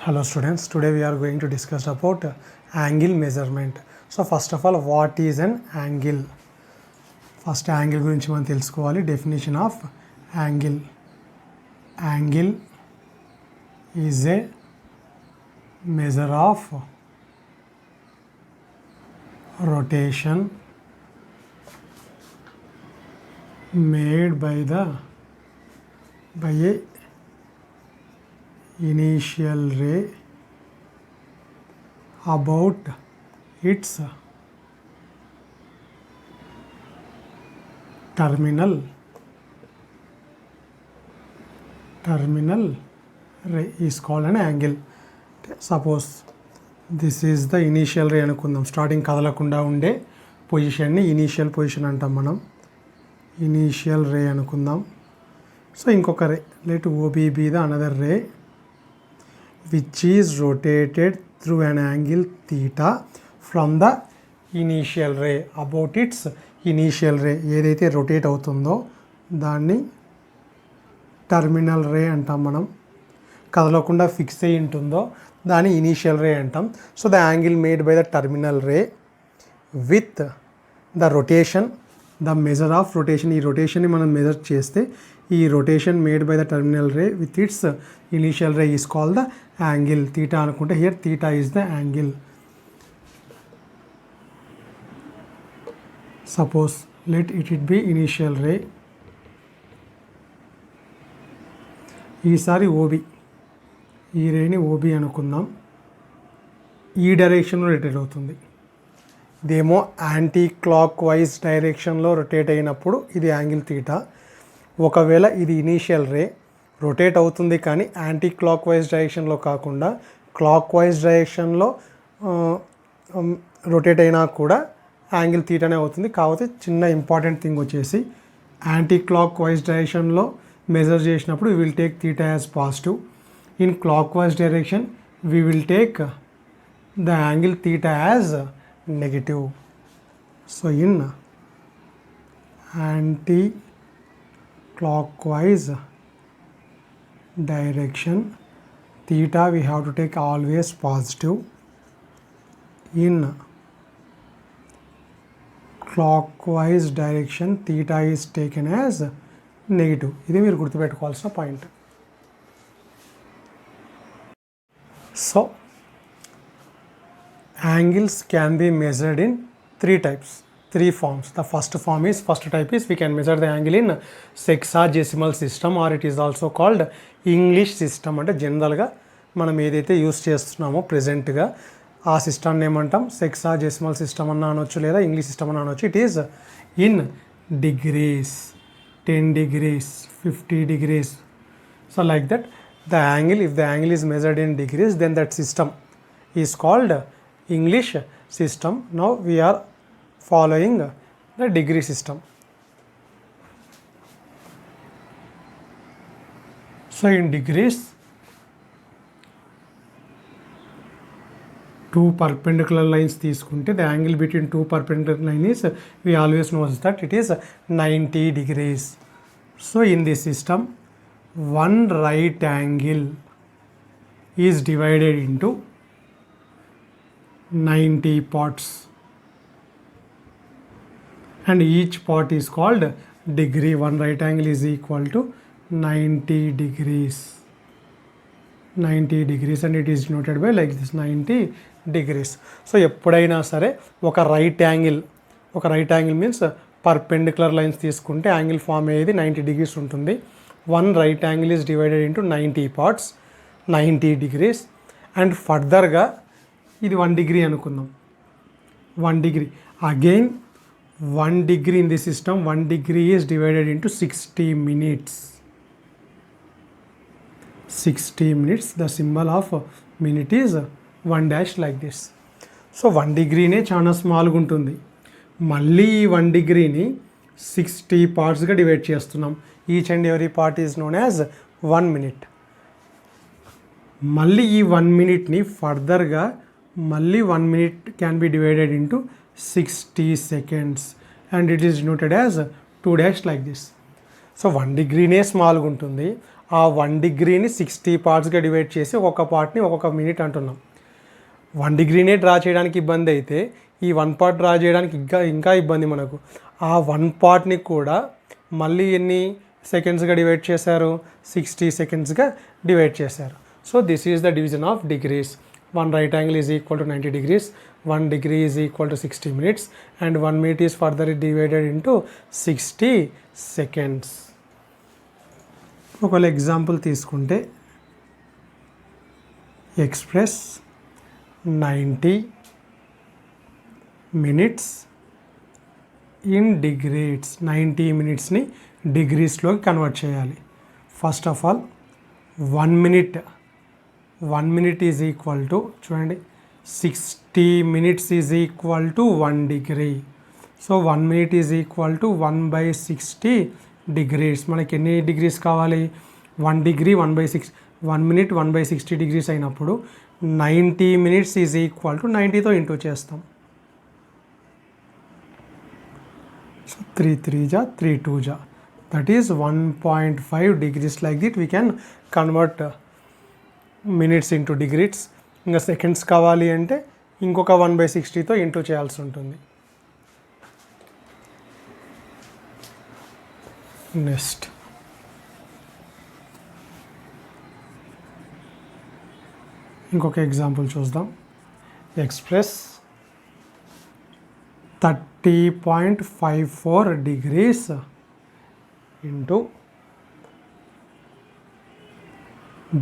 Hello students, today we are going to discuss about angle measurement. So first of all, what is an angle? First angle గురించి మనం తెలుసుకోవాలి. Definition of angle. Angle is a measure of rotation made by a initial ray about its terminal ray is called an angle. Suppose this is the initial ray అనుకుందాం. Starting కదలకుండా ఉండే పొజిషన్ని initial position అంటాం మనం. Initial రే అనుకుందాం. So ఇంకొక రే, let OB be the another ray which is rotated through an angle theta from the initial ray about its initial ray. ఏదైతే rotate అవుతుందో దాన్ని టర్మినల్ రే అంటాం మనం. కదలకుండా ఫిక్స్ అయి ఉంటుందో దాన్ని ఇనీషియల్ రే అంటాం. So the angle made by the terminal ray with the rotation, the measure of rotation, ఈ రొటేషన్ని మనం మెజర్ చేస్తే ఈ rotation made by the terminal ray with its initial ray is called the angle. Theta అనుకుంటే here theta is the angle. Suppose let it be initial ray. ఈసారి OB, ఈ రేని OB అనుకుందాం. ఈ డైరెక్షన్లో రొటేట్ అవుతుంది. ఇదేమో యాంటీ క్లాక్ వైజ్ డైరెక్షన్లో rotate అయినప్పుడు ఇది యాంగిల్ థీటా. ఒకవేళ ఇది ఇనీషియల్ రే రొటేట్ అవుతుంది కానీ యాంటీ క్లాక్ వైజ్ డైరెక్షన్లో కాకుండా క్లాక్ వైజ్ డైరెక్షన్లో రొటేట్ అయినా కూడా యాంగిల్ థీటానే అవుతుంది. కాకపోతే చిన్న ఇంపార్టెంట్ థింగ్ వచ్చేసి యాంటీ క్లాక్ వైజ్ డైరెక్షన్లో మెజర్ చేసినప్పుడు we will take theta as positive. In clock wise direction we will take the angle theta as negative. So in anti-clockwise direction theta we have to take always positive. In clockwise direction theta is taken as negative. ఇది మీరు గుర్తుపెట్టుకోవాల్సిన point. So angles can be measured in three forms. The first type is we can measure the angle in sexagesimal system or it is also called English system. అంటే జనరల్గా మనం ఏదైతే use చేస్తున్నామో ప్రెజెంట్గా ఆ సిస్టమ్ని ఏమంటాం, సెక్సాజెసిమల్ సిస్టమ్ అన్న అనొచ్చు లేదా ఇంగ్లీష్ సిస్టమ్ అన్న అనొచ్చు. It is in degrees, 10 degrees, 50 degrees. So like that the angle, if the angle is measured in degrees, then that system is called English system. Now we are following the degree system. So in degrees, two perpendicular lines తీసుకుంటే the angle between two perpendicular lines is, we always know that it is 90 degrees. So in this system one right angle is divided into 90 parts and each part is called degree. One right angle is equal to 90 degrees and it is denoted by like this 90 degrees. So ఎప్పుడైనా సరే ఒక right angle means perpendicular lines తీసుకుంటే angle form అయ్యేది 90 degrees ఉంటుంది. One right angle is divided into 90 parts, 90 degrees. And ఫర్దర్గా ఇది 1 degree అనుకుందాం. 1 degree again 1 degree in this system, 1 degree is divided into 60 minutes. 60 minutes, the symbol of minute is 1 dash like this. So 1 degreeనే చాలా స్మాల్గా ఉంటుంది. మళ్ళీ ఈ 1 degreeని 60 partsగా divide చేస్తున్నాం. Each and every part is known as 1 minute. మళ్ళీ ఈ 1 minuteని ఫర్దర్గా మళ్ళీ 1 minute can be divided into 60 seconds and it is denoted as 2 dash like this. So 1 degreeనే స్మాల్గా ఉంటుంది. ఆ 1 డిగ్రీని 60 పార్ట్స్గా డివైడ్ చేసి ఒక్కొక్క పార్ట్ని ఒక్కొక్క మినిట్ అంటున్నాం. 1 డిగ్రీనే డ్రా చేయడానికి ఇబ్బంది అయితే ఈ 1 పార్ట్ డ్రా చేయడానికి ఇంకా ఇబ్బంది మనకు. ఆ 1 పార్ట్ని కూడా మళ్ళీ ఎన్ని సెకండ్స్గా డివైడ్ చేశారు? 60 సెకండ్స్గా డివైడ్ చేశారు. So this is the division of degrees. 1 right angle is equal to 90 degrees, 1 degree is equal to 60 minutes, and 1 minute is further divided into 60 seconds. ఒకవేళ ఎగ్జాంపుల్ తీసుకుంటే ఎక్స్ప్రెస్ 90 minutes ఇన్ డిగ్రీస్. 90 minutesని డిగ్రీస్లోకి convert చేయాలి. First of all 1 minute is equal to చూడండి 60 minutes is equal to 1 degree. So 1 minute is equal to 1/60 degrees. మనకి ఎన్ని degrees కావాలి? 1 degree 1/6, 1 minute 1/60 degrees అయినప్పుడు 90 minutes ఈజ్ ఈక్వల్ టు 90తో into చేస్తాం. సో 3 3 जा 3 2 जा, that is 1.5 degrees. Like that we can convert minutes into degrees. ఇంకా seconds కావాలి అంటే ఇంకొక 1/60తో ఇంటూ చేయాల్సి ఉంటుంది. నెక్స్ట్ ఇంకొక ఎగ్జాంపుల్ చూద్దాం. Express 30.54 degrees into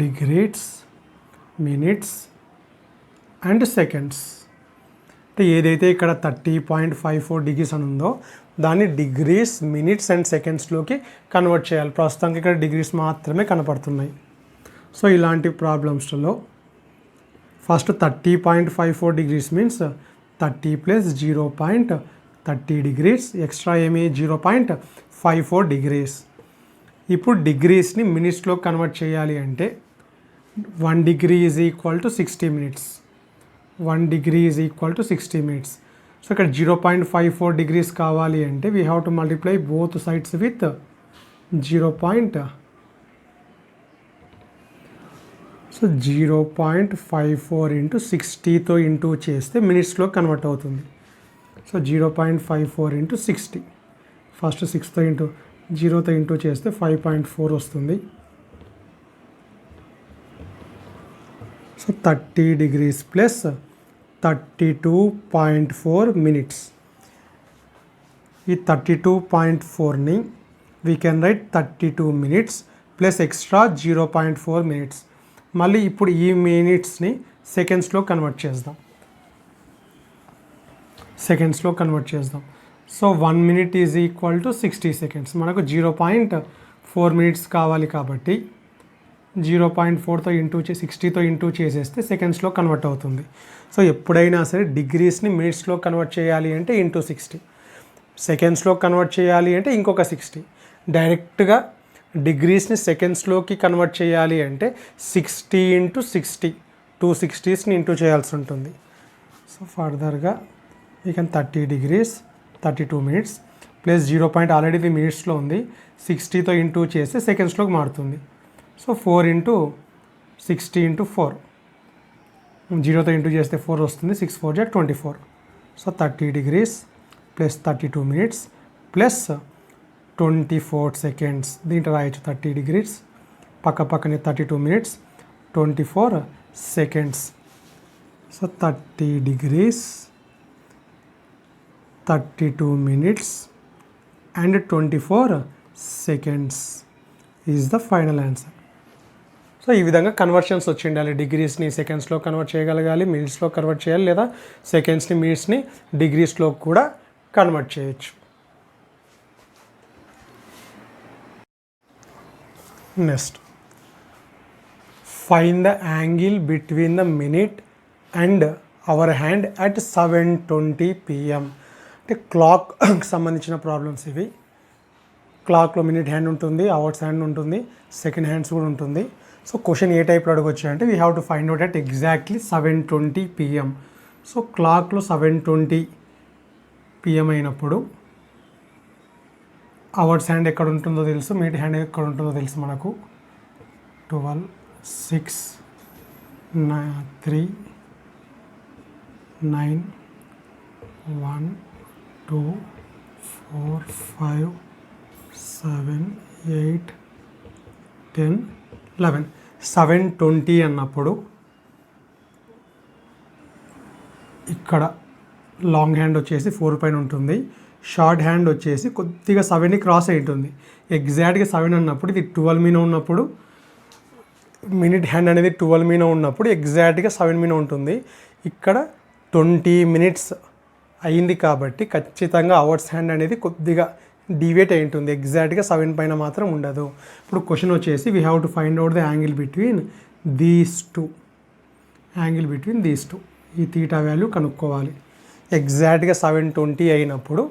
degrees, minutes and seconds. అంటే ఏదైతే ఇక్కడ 30.54 degrees అని ఉందో దాన్ని డిగ్రీస్, మినిట్స్ అండ్ సెకండ్స్లోకి కన్వర్ట్ చేయాలి. ప్రస్తుతానికి ఇక్కడ డిగ్రీస్ మాత్రమే కనపడుతున్నాయి. సో ఇలాంటి ప్రాబ్లమ్స్లో first 30.54 degrees means 30 + 0.30 degrees, extra ఏమి 0.54 degrees. ఇప్పుడు డిగ్రీస్ని మినిట్స్లో కన్వర్ట్ చేయాలి అంటే 1 degree is equal to 60 minutes. 1 degree is equal to 60 minutes. So ఇక్కడ 0.54 degrees కావాలి అంటే we have to multiply both sides with 0.54 into 60తో ఇంటూ చేస్తే మినిట్స్లో కన్వర్ట్ అవుతుంది. సో 0.54 ఇంటూ 60, ఫస్ట్ 6తో ఇంటూ 0తో ఇంటూ చేస్తే 5.4 వస్తుంది. So 30 degrees plus 32.4 minutes. ఈ 32.4ని we can write 32 minutes plus extra 0.4 minutes. మళ్ళీ ఇప్పుడు ఈ మినిట్స్ని సెకండ్స్లో కన్వర్ట్ చేద్దాం. So 1 minute is equal to 60 seconds. మనకు 0.4 minutes కావాలి కాబట్టి 0.4తో ఇంటూ 60తో ఇంటూ చేసేస్తే సెకండ్స్లో కన్వర్ట్ అవుతుంది. సో ఎప్పుడైనా సరే డిగ్రీస్ని మినిట్స్లో కన్వర్ట్ చేయాలి అంటే ఇంటూ 60, సెకండ్స్లో కన్వర్ట్ చేయాలి అంటే ఇంకొక 60. డైరెక్ట్గా డిగ్రీస్ని సెకండ్స్లోకి కన్వర్ట్ చేయాలి అంటే 60 ఇంటూ 60, 260స్ని ఇంటూ చేయాల్సి ఉంటుంది. సో ఫర్దర్గా we can 30 degrees 32 minutes plus 0. Already ఇది మినిట్స్లో ఉంది, 60తో ఇంటూ చేస్తే సెకండ్స్లోకి మారుతుంది. సో 4 ఇంటూ 60 ఇంటూ 4, 0తో ఇంటూ చేస్తే 4 వస్తుంది, 6 4 जा 24. So 30 degrees plus 32 minutes plus 24 seconds. దీంట్లో రాయొచ్చు 30 degrees పక్కనే 32 minutes 24 seconds. So 30 degrees 32 minutes and 24 seconds is the final answer. So ఈ విధంగా కన్వర్షన్స్ వచ్చి ఉండాలి. డిగ్రీస్ని సెకండ్స్లో కన్వర్ట్ చేయగలగాలి, మినిట్స్లో కన్వర్ట్ చేయాలి, లేదా సెకండ్స్ని మినిట్స్ని డిగ్రీస్లో కూడా కన్వర్ట్ చేయొచ్చు. Next find the angle between the minute and hour hand at 7:20 PM. అంటే క్లాక్ సంబంధించిన ప్రాబ్లమ్స్ ఇవి. క్లాక్లో మినిట్ హ్యాండ్ ఉంటుంది, అవర్స్ హ్యాండ్ ఉంటుంది, సెకండ్ హ్యాండ్స్ కూడా ఉంటుంది. సో క్వశ్చన్ ఏ టైప్లో అడగొచ్చు అంటే we have to find out at exactly 7:20 PM. So క్లాక్లో 7:20 PM అయినప్పుడు అవర్స్ హ్యాండ్ ఎక్కడ ఉంటుందో తెలుసు, మినిట్ హ్యాండ్ ఎక్కడ ఉంటుందో తెలుసు మనకు. 12, 6, 3, 9, 1, 2, 4, 5, 7, 8, 10, 11. 720 అన్నప్పుడు ఇక్కడ లాంగ్ హ్యాండ్ వచ్చేసి 4 పైన ఉంటుంది, షార్ట్ హ్యాండ్ వచ్చేసి కొద్దిగా 7ని క్రాస్ అయి ఉంటుంది. ఎగ్జాక్ట్గా 7 అన్నప్పుడు ఇది 12 మీద ఉన్నప్పుడు, మినిట్ హ్యాండ్ అనేది 12 మీద ఉన్నప్పుడు ఎగ్జాక్ట్గా 7 మీద ఉంటుంది. ఇక్కడ 20 minutes అయింది కాబట్టి ఖచ్చితంగా అవర్స్ హ్యాండ్ అనేది కొద్దిగా డివేట్ అయి ఉంటుంది, ఎగ్జాక్ట్గా 7 పైన మాత్రం ఉండదు. ఇప్పుడు క్వశ్చన్ వచ్చేసి we have to find out the angle between these two. Angle between these two, ఈ తీటా వాల్యూ కనుక్కోవాలి. ఎగ్జాక్ట్గా 720 అయినప్పుడు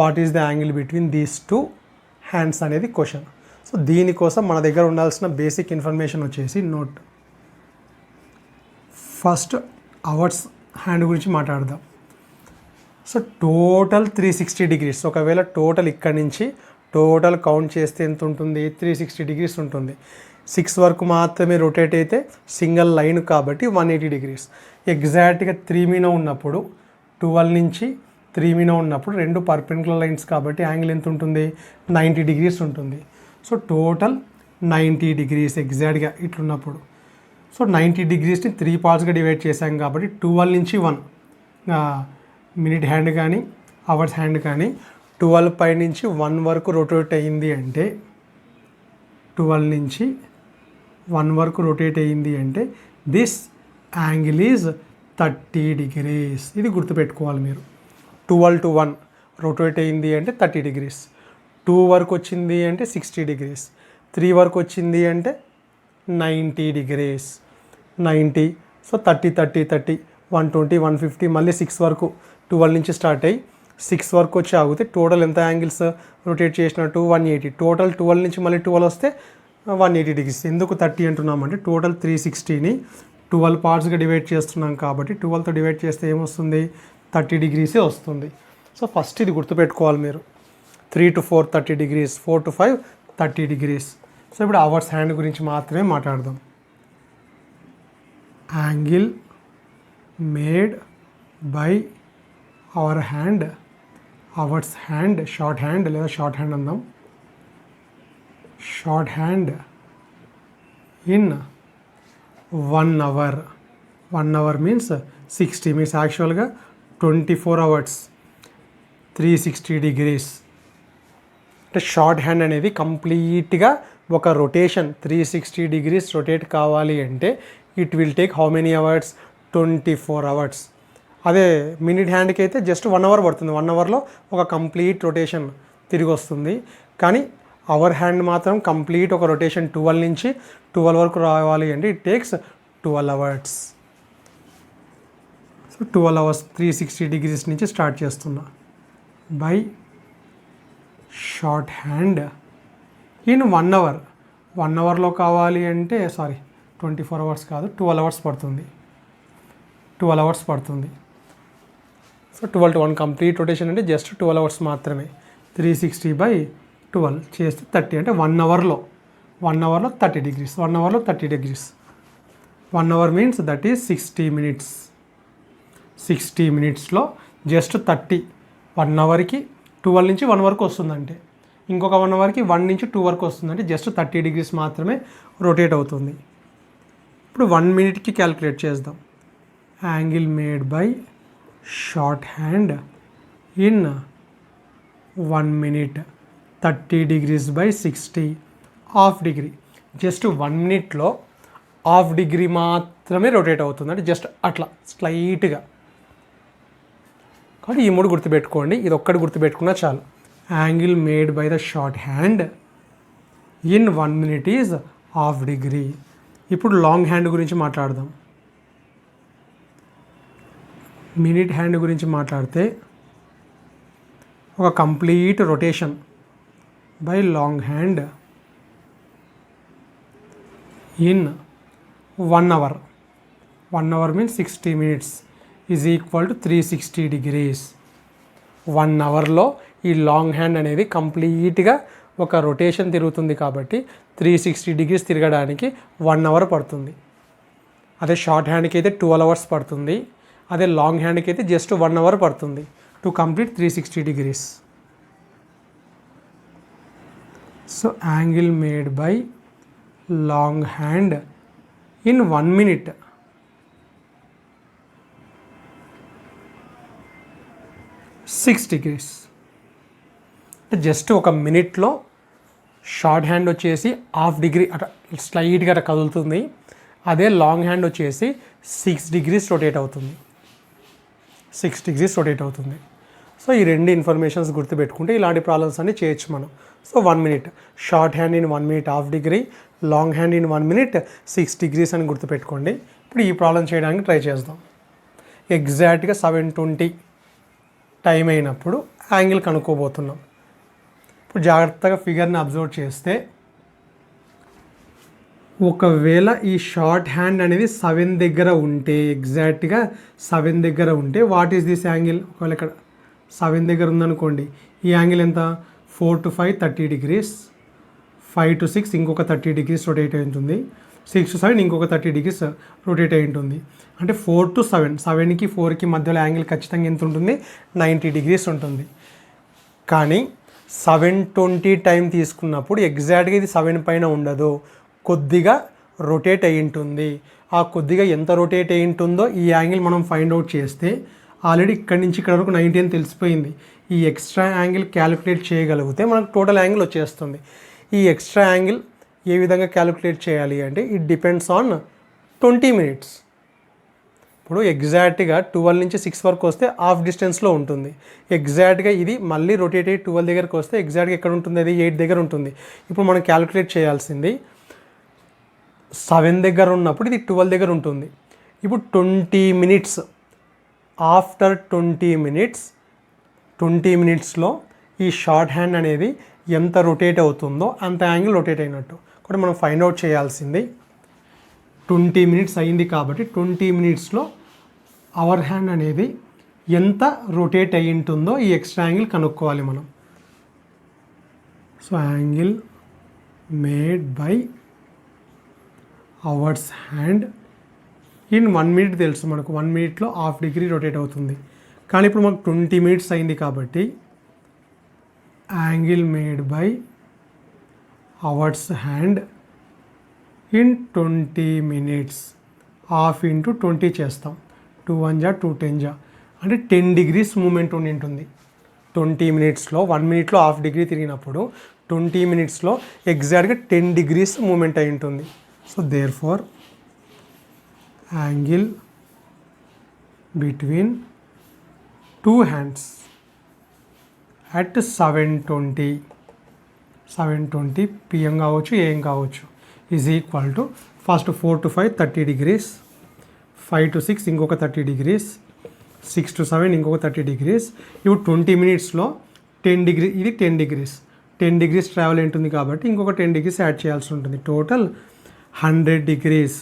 what is the angle between these two hands అనేది క్వశ్చన్. సో దీనికోసం మన దగ్గర ఉండాల్సిన బేసిక్ ఇన్ఫర్మేషన్ వచ్చేసి నోట్. ఫస్ట్ అవర్స్ హ్యాండ్ గురించి మాట్లాడదాం. So total 360 degrees. ఒకవేళ టోటల్ ఇక్కడి నుంచి టోటల్ కౌంట్ చేస్తే ఎంత ఉంటుంది, 360 degrees ఉంటుంది. 6 వరకు మాత్రమే రొటేట్ అయితే సింగిల్ లైన్ కాబట్టి 180 degrees. ఎగ్జాక్ట్గా 3 మీద ఉన్నప్పుడు 12 నుంచి 3 మీద ఉన్నప్పుడు రెండు పర్పెండిక్యులర్ లైన్స్ కాబట్టి యాంగిల్ ఎంత ఉంటుంది, 90 degrees ఉంటుంది. సో టోటల్ 90 degrees ఎగ్జాక్ట్గా ఇట్లున్నప్పుడు. సో 90 degreesని 3 partsగా డివైడ్ చేశాం కాబట్టి 12 నుంచి 1 మినిట్ హ్యాండ్ కానీ అవర్స్ హ్యాండ్ కానీ 12 పై నుంచి 1 వరకు రొటేట్ అయ్యింది అంటే 12 నుంచి 1 వరకు రొటేట్ అయ్యింది అంటే దిస్ యాంగిల్ ఈజ్ 30 degrees. ఇది గుర్తుపెట్టుకోవాలి మీరు. 12 to 1 రొటేట్ అయ్యింది అంటే 30 degrees. 2 వరకు వచ్చింది అంటే 60 degrees. 3 వరకు వచ్చింది అంటే 90 degrees. 90, సో 30, 30, 30, 120, 150, మళ్ళీ 6 వరకు 12 నుంచి స్టార్ట్ అయ్యి 6 వరకు వచ్చి ఆగితే టోటల్ ఎంత యాంగిల్స్ రొటేట్ చేసినట్టు 180. టోటల్ 12 నుంచి మళ్ళీ 12 వస్తే 180 degrees. ఎందుకు 30 అంటున్నామంటే టోటల్ 360ని 12 పార్ట్స్గా డివైడ్ చేస్తున్నాం కాబట్టి 12తో డివైడ్ చేస్తే ఏమొస్తుంది, 30 degrees వస్తుంది. సో ఫస్ట్ ఇది గుర్తుపెట్టుకోవాలి మీరు. 3 to 4 30 degrees, 4 to 5 30 degrees. So ఇప్పుడు అవర్స్ హ్యాండ్ గురించి మాత్రమే మాట్లాడదాం. Angle made by hour hand, hours hand, short hand లేదా షార్ట్ హ్యాండ్ అందాం. Short hand in 1 hour. 1 hour means 60 means యాక్చువల్గా 24 hours, 360 degrees. అంటే షార్ట్ హ్యాండ్ అనేది కంప్లీట్గా ఒక రొటేషన్ 360 degrees రొటేట్ కావాలి అంటే it will take how many hours, 24 hours. అదే మినిట్ హ్యాండ్కి అయితే జస్ట్ 1 hour పడుతుంది. 1 hourలో ఒక కంప్లీట్ రొటేషన్ తిరిగి వస్తుంది. కానీ అవర్ హ్యాండ్ మాత్రం కంప్లీట్ ఒక రొటేషన్ 12 నుంచి 12 వరకు రావాలి అంటే it takes 12 hours. So 12 hours 360 degrees నుంచి స్టార్ట్ చేస్తున్నా. By short hand in 1 hour. 1 hourలో కావాలి అంటే 24 hours కాదు, 12 hours పడుతుంది. 12 hours పడుతుంది. సో 12 to 1 కంప్లీట్ రొటేషన్ అంటే జస్ట్ 12 hours మాత్రమే. 360/12 చేస్తే 30 అంటే 1 hourలో 30 degrees. 1 hourలో 30 degrees. 1 hour means that is 60 minutes. 60 minutesలో జస్ట్ 30. 1 hourకి 12 నుంచి 1 వరకు వస్తుందంటే ఇంకొక 1 hourకి 1 నుంచి 2 వరకు వస్తుందంటే జస్ట్ 30 degrees మాత్రమే రొటేట్ అవుతుంది. ఇప్పుడు 1 minuteకి క్యాలిక్యులేట్ చేద్దాం. Angle made by short hand in 1 minute 30 degrees/60, half degree. Just 1 minuteలో హాఫ్ డిగ్రీ మాత్రమే రొటేట్ అవుతుంది, అంటే జస్ట్ అట్లా స్లైట్గా. కాబట్టి ఈ 3 గుర్తుపెట్టుకోండి, ఇది ఒక్కటి గుర్తుపెట్టుకున్నా చాలు. Angle made by the short hand in 1 minute is half degree. ఇప్పుడు లాంగ్ హ్యాండ్ గురించి మాట్లాడదాం. మినిట్ హ్యాండ్ గురించి మాట్లాడితే ఒక complete rotation by long hand in 1 hour. 1 hour means 60 minutes is equal to 360 degrees. 1 hourలో ఈ లాంగ్ హ్యాండ్ అనేది కంప్లీట్గా ఒక రొటేషన్ తిరుగుతుంది కాబట్టి 360 డిగ్రీస్ తిరగడానికి 1 అవర్ పడుతుంది. అదే షార్ట్ హ్యాండ్కి అయితే 12 అవర్స్ పడుతుంది. అదే లాంగ్ హ్యాండ్కి అయితే జస్ట్ 1 అవర్ పడుతుంది to complete 360 degrees. So angle made by long hand in 1 minute 6 degrees. Just ఒక మినిట్లో షార్ట్ హ్యాండ్ వచ్చేసి 1/2 degree అట్లా స్లైట్గా అట్లా కదులుతుంది. అదే లాంగ్ హ్యాండ్ వచ్చేసి 6 degrees రొటేట్ అవుతుంది. 6 degrees రొటేట్ అవుతుంది. సో ఈ రెండు ఇన్ఫర్మేషన్స్ గుర్తుపెట్టుకుంటే ఇలాంటి ప్రాబ్లమ్స్ అన్ని చేయొచ్చు మనం. So 1 minute short hand in 1 minute 1/2 degree, long hand in 1 minute 6 degrees అని గుర్తుపెట్టుకోండి. ఇప్పుడు ఈ ప్రాబ్లం చేయడానికి ట్రై చేద్దాం. ఎగ్జాక్ట్గా 7:20 టైం అయినప్పుడు యాంగిల్ కనుక్కోబోతున్నాం. ఇప్పుడు జాగ్రత్తగా ఫిగర్ని అబ్జర్వ్ చేస్తే ఒకవేళ ఈ షార్ట్ హ్యాండ్ అనేది 7 దగ్గర ఉంటే, ఎగ్జాక్ట్గా 7 దగ్గర ఉంటే వాట్ ఈస్ దిస్ యాంగిల్? ఒకవేళ ఇక్కడ 7 దగ్గర ఉందనుకోండి, ఈ యాంగిల్ ఎంత? 4 to 5 30 degrees, 5 to 6 ఇంకొక 30 degrees రొటేట్ అయి ఉంటుంది, 6 to 7 ఇంకొక 30 degrees రొటేట్ అయి ఉంటుంది. అంటే 4 to 7, 7కి 4కి మధ్యలో యాంగిల్ ఖచ్చితంగా ఎంత ఉంటుంది? 90 degrees ఉంటుంది. కానీ 7:20 టైం తీసుకున్నప్పుడు ఎగ్జాక్ట్గా ఇది 7 పైన ఉండదు, కొద్దిగా రొటేట్ అయి ఉంటుంది. ఆ కొద్దిగా ఎంత రొటేట్ అయి ఉంటుందో ఈ యాంగిల్ మనం ఫైండ్ అవుట్ చేస్తే ఆల్రెడీ ఇక్కడి నుంచి ఇక్కడ వరకు 90 అని తెలిసిపోయింది. ఈ ఎక్స్ట్రా యాంగిల్ క్యాలిక్యులేట్ చేయగలిగితే మనకు టోటల్ యాంగిల్ వచ్చేస్తుంది. ఈ ఎక్స్ట్రా యాంగిల్ ఏ విధంగా క్యాలిక్యులేట్ చేయాలి అంటే ఇట్ డిపెండ్స్ ఆన్ 20 minutes. ఇప్పుడు ఎగ్జాక్ట్గా 12 నుంచి 6 వరకు వస్తే హాఫ్ డిస్టెన్స్లో ఉంటుంది. ఎగ్జాక్ట్గా ఇది మళ్ళీ రొటేట్ అయ్యి 12 దగ్గరకు వస్తే ఎగ్జాక్ట్గా ఎక్కడ ఉంటుంది? అది 8 దగ్గర ఉంటుంది. ఇప్పుడు మనం క్యాలిక్యులేట్ చేయాల్సింది 7 దగ్గర ఉన్నప్పుడు ఇది 12 దగ్గర ఉంటుంది. ఇప్పుడు 20 minutes, ఆఫ్టర్ 20 minutesలో ఈ షార్ట్ హ్యాండ్ అనేది ఎంత రొటేట్ అవుతుందో అంత యాంగిల్ రొటేట్ అయినట్టు కూడా మనం ఫైండ్ అవుట్ చేయాల్సింది. 20 minutes అయింది కాబట్టి 20 minutesలో అవర్ హ్యాండ్ అనేది ఎంత రొటేట్ అయ్యి ఉంటుందో ఈ ఎక్స్ట్రా యాంగిల్ కనుక్కోవాలి మనం. So angle made by hours hand in 1 minute తెలుసు మనకు, 1 minuteలో 1/2 degree రొటేట్ అవుతుంది. కానీ ఇప్పుడు మనకు 20 minutes అయింది కాబట్టి angle made by hours hand in 20 minutes 1/2 into 20 చేస్తాం. 2 1 జా 2 10 జా అంటే 10 degrees మూమెంట్ ఉండి ఉంటుంది. 20 minutesలో 1 minuteలో 1/2 degree తిరిగినప్పుడు 20 minutesలో ఎగ్జాక్ట్గా 10 degrees మూమెంట్ అయి ఉంటుంది. So therefore angle between 2 hands at 7:20 PM కావచ్చు, ఏం కావచ్చు, is equal to first 4 to 5 30 degrees, 5 to 6 ఇంకొక 30 degrees, 6 to 7 ఇంకొక 30 degrees. ఇప్పుడు 20 minutesలో 10 degree, ఇది 10 degrees, 10 degrees ట్రావెల్ ఉంటుంది కాబట్టి ఇంకొక 10 degrees యాడ్ చేయాల్సి ఉంటుంది. Total 100 degrees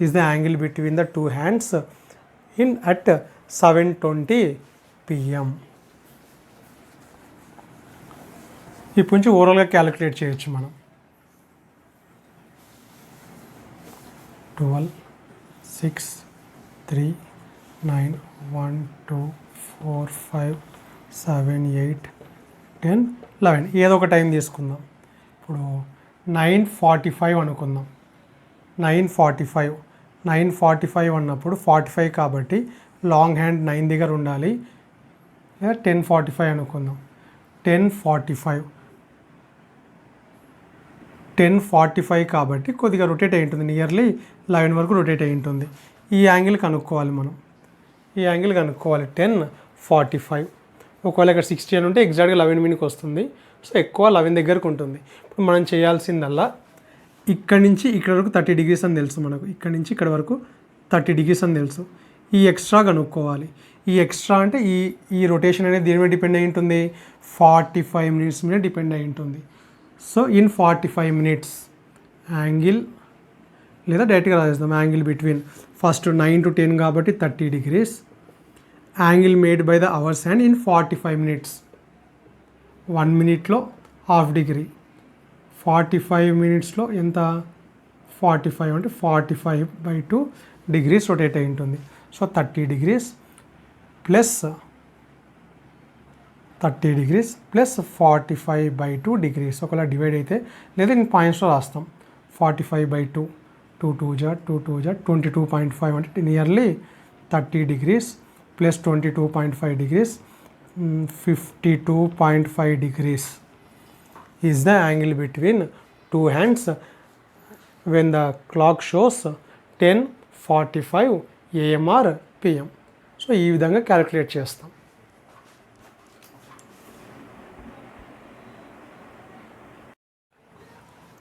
is the angle between the 2 hands in at 7:20 PM. ఇప్పుడు నుంచి ఓవరాల్గా క్యాలిక్యులేట్ చేయొచ్చు మనం. 12 6 3 9 1 2 4 5 7 8 10 11 ఏదో ఒక టైం తీసుకుందాం. ఇప్పుడు 9:45 అనుకుందాం. 9:45 అన్నప్పుడు 45 కాబట్టి లాంగ్ హ్యాండ్ 9 దగ్గర ఉండాలి. లేదా 10:45 అనుకుందాం. 10:45 కాబట్టి కొద్దిగా రొటేట్ అయి ఉంటుంది, నియర్లీ 11 వరకు రొటేట్ అయి ఉంటుంది. ఈ యాంగిల్ కనుక్కోవాలి మనం. ఈ యాంగిల్ కనుక్కోవాలి 10:45. ఒకవేళ ఇక్కడ 60 అని ఉంటే ఎగ్జాక్ట్గా 11 minutes వస్తుంది. సో ఎక్కువ 11 దగ్గరకు ఉంటుంది. ఇప్పుడు మనం చేయాల్సిందల్లా ఇక్కడ నుంచి ఇక్కడ వరకు 30 degrees అని తెలుసు మనకు, ఇక్కడ నుంచి ఇక్కడ వరకు 30 degrees అని తెలుసు. ఈ ఎక్స్ట్రా కనుక్కోవాలి. ఈ ఎక్స్ట్రా అంటే ఈ రొటేషన్ అనేది దేని మీద డిపెండ్ అయి ఉంటుంది? 45 minutes మీద డిపెండ్ అయి ఉంటుంది. సో ఇన్ 45 minutes యాంగిల్, లేదా డైరెక్ట్గా రాసేద్దాం, యాంగిల్ బిట్వీన్ ఫస్ట్ 9 to 10 కాబట్టి 30 degrees, angle made by the hours hand in 45 minutes, 1 minuteలో 1/2 degree, 45 మినిట్స్లో ఎంత 45 అంటే 45/2 డిగ్రీస్ రొటేట్ అయి ఉంటుంది. So 30 degrees plus 30 degrees plus 45/2 degrees. ఒకవేళ డివైడ్ అయితే లేదా నేను పాయింట్స్లో రాస్తాం. 45/2 2 2 జా 2 2 జా 22.5 అంటే nearly 30 degrees plus 22.5 degrees 52.5 degrees is the angle between two hands when the clock shows 10:45 AM or PM. So ఈ విధంగా క్యాలిక్యులేట్ చేస్తాం.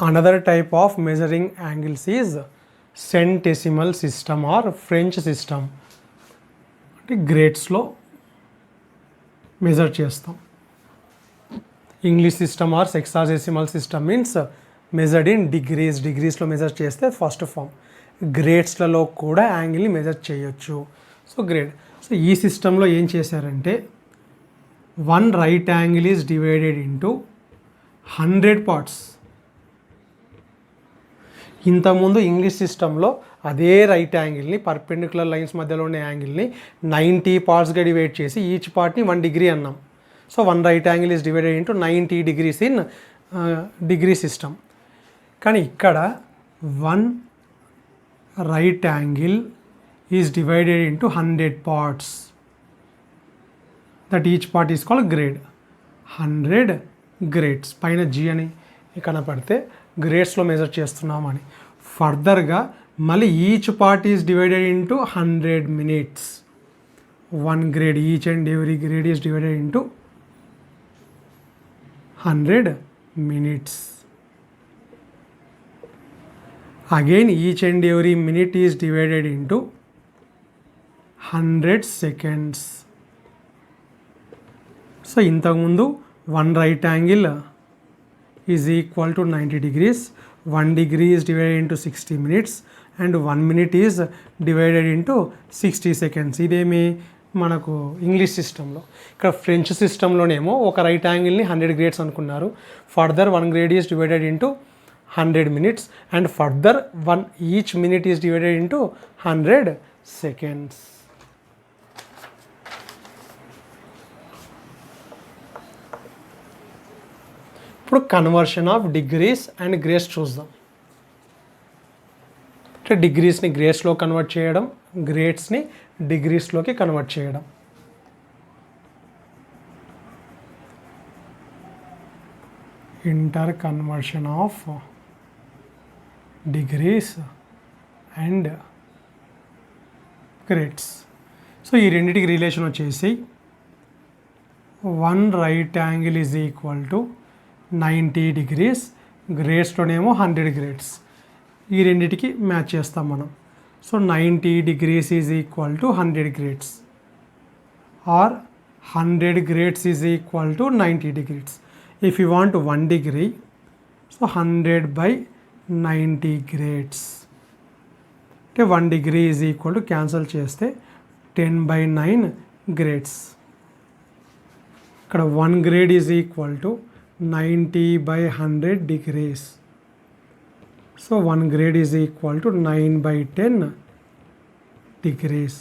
Another type of measuring angles is centesimal system or French system. అంటే గ్రేడ్స్లో measure చేస్తాం. English system or sexadecimal system means measured in degrees. డిగ్రీస్లో measure చేస్తే first form. గ్రేడ్స్లలో కూడా యాంగిల్ని మెజర్ చేయొచ్చు. So grade. సో ఈ సిస్టంలో ఏం చేశారంటే 1 right angle is divided into 100 parts. ఇంతకుముందు ఇంగ్లీష్ సిస్టంలో అదే రైట్ యాంగిల్ని పర్పెండిక్యులర్ లైన్స్ మధ్యలో ఉన్న యాంగిల్ని 90 పార్ట్స్గా డివైడ్ చేసి ఈచ్ పార్ట్ని 1 డిగ్రీ అన్నాం. So 1 right angle is divided into 90 degrees in degree system. కానీ ఇక్కడ 1 right angle is divided into 100 parts. That each part is called grade. 100 grades పైన జీ అని కనపడితే గ్రేడ్స్లో మెజర్ చేస్తున్నామని. ఫర్దర్గా మళ్ళీ each part is divided into 100 minutes. 1 grade each and every grade is divided into 100 minutes. Again each and every minute is divided into 100 seconds. So ఇంతకుముందు 1 right angle is equal to 90 degrees. 1 degree is divided into 60 minutes and 1 minute is divided into 60 seconds. ఇదేమి మనకు English సిస్టంలో. ఇక్కడ French సిస్టంలోనేమో ఒక right యాంగిల్ని 100 grades అనుకున్నారు. Further 1 grade is divided into 100 minutes and further each minute is divided into 100 seconds. ఇప్పుడు conversion of degrees and grades చూద్దాం. అంటే డిగ్రీస్ని గ్రేడ్స్లో కన్వర్ట్ చేయడం, గ్రేడ్స్ని డిగ్రీస్లోకి కన్వర్ట్ చేయడం. Inter conversion of degrees and grades. So ఈ రెండింటికి రిలేషన్ వచ్చేసి 1 right angle is equal to 90 degrees, గ్రేడ్స్లోనేమో 100 గ్రేడ్స్. ఈ రెండింటికి మ్యాచ్ చేస్తాం మనం. So 90 degrees is equal to 100 grades or 100 grades is equal to 90 degrees. If you want 1 degree, so 100 by 90 grades. అంటే 1 degree is equal to cancel చేస్తే 10 by 9 grades. ఇక్కడ 1 grade is equal to 90 by 100 degrees. So 1 grade is equal to 9 by 10 degrees.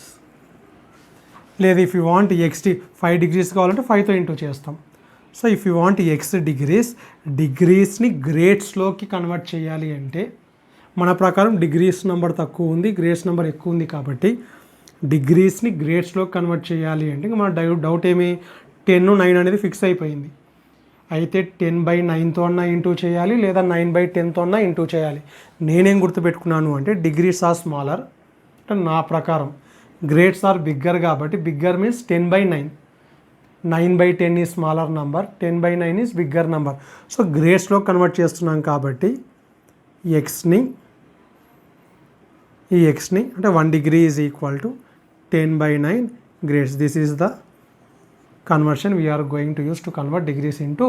లేదా if you want x 5 degrees కావాలంటే 5తో into చేస్తాం. So if you want x degrees, డిగ్రీస్ని గ్రేడ్స్లోకి convert చేయాలి అంటే మన ప్రకారం డిగ్రీస్ నెంబర్ తక్కువ ఉంది, గ్రేడ్స్ నెంబర్ ఎక్కువ ఉంది కాబట్టి డిగ్రీస్ని గ్రేడ్స్లోకి కన్వర్ట్ చేయాలి అంటే మన డౌట్ ఏమి 10 9 అనేది ఫిక్స్ అయిపోయింది. అయితే 10 by 9తో అన్నా ఇంటూ చేయాలి లేదా 9 by 10తో అన్నా ఇంటూ చేయాలి. నేనేం గుర్తుపెట్టుకున్నాను అంటే డిగ్రీస్ ఆర్ స్మాలర్. అంటే నా ప్రకారం గ్రేడ్స్ ఆర్ బిగ్గర్ కాబట్టి bigger means 10 by 9. 9 by 10 is smaller number, 10 by 9 is bigger number. So గ్రేడ్స్లో కన్వర్ట్ చేస్తున్నాం కాబట్టి ఈ ఎక్స్ని అంటే 1 degree is equal to 10 by 9 grades. This is the conversion we are going to use to convert degrees into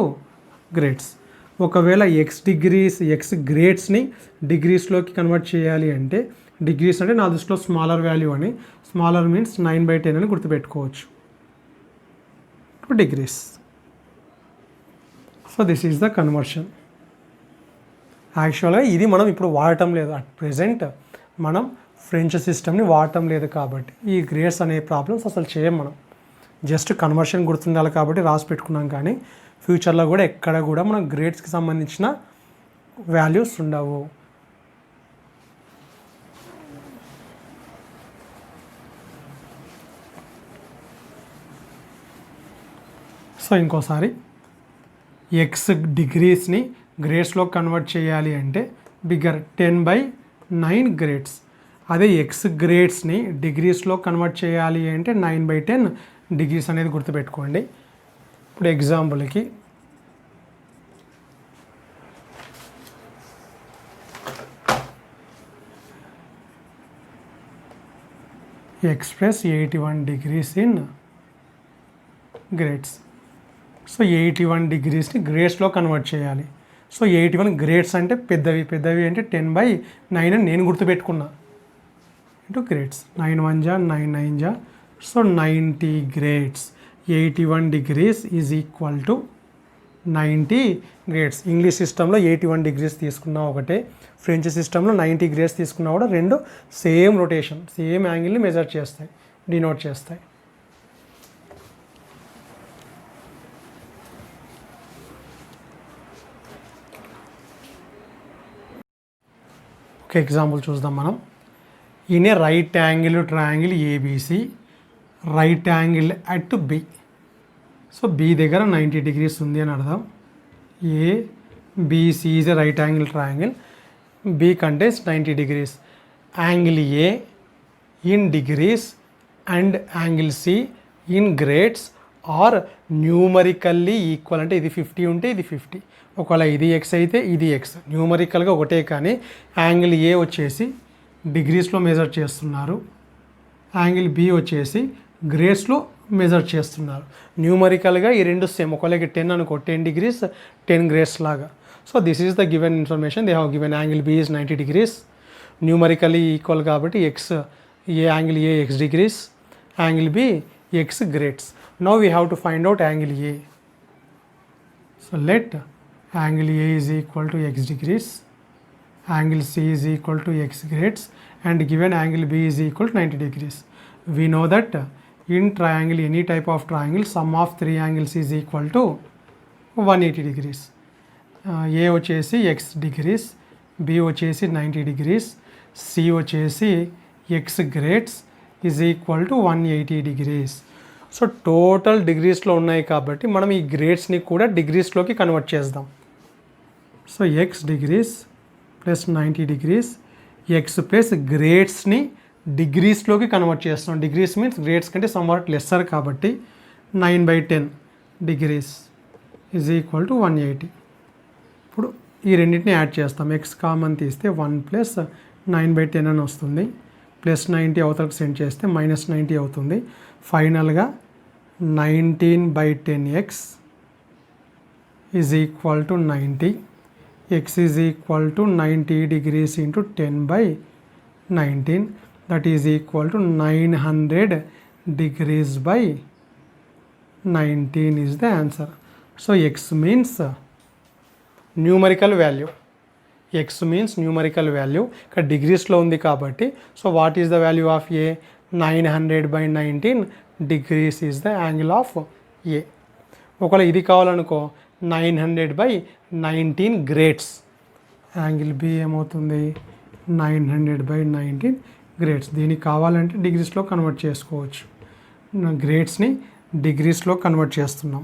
grades. ఒకవేళ x గ్రేడ్స్ని డిగ్రీస్లోకి convert చేయాలి అంటే డిగ్రీస్ అంటే నా దృష్టిలో స్మాలర్ వాల్యూ అని, స్మాలర్ మీన్స్ 9 by 10 అని గుర్తుపెట్టుకోవచ్చు. Degrees. So this is the conversion. యాక్చువల్గా ఇది మనం ఇప్పుడు వాడటం లేదు, అట్ ప్రెజెంట్ మనం ఫ్రెంచ్ సిస్టమ్ని వాడటం లేదు కాబట్టి ఈ గ్రేడ్స్ అనే ప్రాబ్లమ్స్ అసలు చేయం మనం. జస్ట్ కన్వర్షన్ గుర్తుండాలి కాబట్టి రాసి పెట్టుకున్నాం, కానీ ఫ్యూచర్లో కూడా ఎక్కడ కూడా మనం గ్రేడ్స్కి సంబంధించిన వాల్యూస్ ఉండవు. సో ఇంకోసారి ఎక్స్ డిగ్రీస్ని గ్రేడ్స్లో కన్వర్ట్ చేయాలి అంటే బిగ్గర్ 10/9 గ్రేడ్స్. అదే ఎక్స్ గ్రేడ్స్ని డిగ్రీస్లో కన్వర్ట్ చేయాలి అంటే 9/10 డిగ్రీస్ అనేది గుర్తుపెట్టుకోండి. ఇప్పుడు ఎగ్జాంపుల్కి express 81 degrees in grades. So 81 degreesని గ్రేడ్స్లో కన్వర్ట్ చేయాలి. సో 81 గ్రేడ్స్ అంటే పెద్దవి అంటే 10/9 అని నేను గుర్తుపెట్టుకున్నా ఇంటూ గ్రేడ్స్. 9 1 జా 9 9 జా, so 90 grades. 81 degrees is equal to 90 grades. English సిస్టంలో 81 degrees తీసుకున్నా ఒకటే, ఫ్రెంచ్ సిస్టంలో 90 గ్రేడ్స్ తీసుకున్నా కూడా రెండు సేమ్ రొటేషన్, సేమ్ యాంగిల్ని మెజర్ చేస్తాయి, డినోట్ చేస్తాయి. ఒక ఎగ్జాంపుల్ చూద్దాం మనం. In a right angle triangle ABC, right angle at B. So B దగ్గర 90 degrees ఉంది అని అర్థం. ABC is a right angle triangle, B contains 90 degrees. Angle A in degrees and angle C in grades are numerically equal. అంటే ఇది 50 ఉంటే ఇది 50, ఒకవేళ ఇది ఎక్స్ అయితే ఇది ఎక్స్. న్యూమరికల్గా ఒకటే, కానీ యాంగిల్ ఏ వచ్చేసి డిగ్రీస్లో మెజర్ చేస్తున్నారు, యాంగిల్ బి వచ్చేసి గ్రేడ్స్లో మెజర్ చేస్తున్నారు. న్యూమరికల్గా ఈ రెండు సేమ్. ఒకవేళ 10 అనుకో, 10 degrees 10 గ్రేడ్స్ లాగా. So this is the given information. They have given angle B is 90 degrees, numerically equal కాబట్టి x A angle A x degrees, angle B x grades. Now we have to find out angle A. So let angle A is equal to x degrees, angle C is equal to x grades, and given angle B is equal to 90 degrees. We know that in triangle, any type of triangle, sum of three angles is equal to 180 degrees. A వచ్చేసి x degrees, B వచ్చేసి 90 degrees, C వచ్చేసి x grades is equal to 180 degrees. So total డిగ్రీస్లో ఉన్నాయి కాబట్టి మనం ఈ గ్రేడ్స్ని కూడా డిగ్రీస్లోకి కన్వర్ట్ చేద్దాం. So x degrees plus 90 degrees, x plus గ్రేడ్స్ని డిగ్రీస్లోకి కన్వర్ట్ చేస్తున్నాం. డిగ్రీస్ మీన్స్ గ్రేడ్స్ కంటే సమ్వాట్ లెస్సర్ కాబట్టి 9/10 degrees ఈజ్ ఈక్వల్ టు 180. ఇప్పుడు ఈ రెండింటిని యాడ్ చేస్తాం. ఎక్స్ కామన్ తీస్తే 1 ప్లస్ 9/10 అని వస్తుంది, ప్లస్ 90 అవతలకు సెండ్ చేస్తే మైనస్ 90 అవుతుంది. ఫైనల్గా 19/10x is equal to 90. x is equal to 90 degrees into 10/19, that is equal to 900 degrees by 19 is the answer. So x means numerical value. x means numerical value. ఇక్కడ డిగ్రీస్లో ఉంది కాబట్టి, so what is the value of A? 900/19 degrees is the angle of a. ఒకవేళ ఇది కావాలనుకో 900/19 grades, angle B ఏమవుతుంది 900/19 grades. దీనికి కావాలంటే డిగ్రీస్లో convert చేసుకోవచ్చు. గ్రేడ్స్ని డిగ్రీస్లో కన్వర్ట్ చేస్తున్నాం,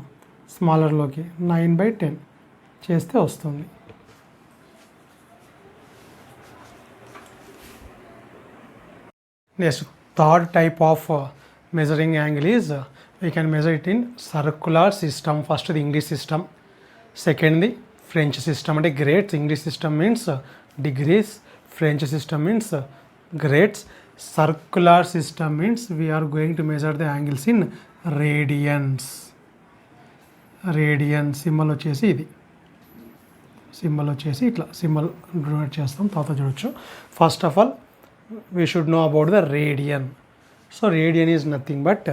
స్మాలర్లోకి 9/10 చేస్తే వస్తుంది. Next third type of measuring angle is we can measure it in circular system. First the English system, second the French system. అంటే grades, English system means degrees, French system means grades. Circular system means we are going to measure the angles in radians. Radian symbol వచ్చేసి ఇది, symbol వచ్చేసి ఇట్లా symbol drought చేస్తాం, తర్వాత చూడొచ్చు. First of all we should know about the radian. So radian is nothing but,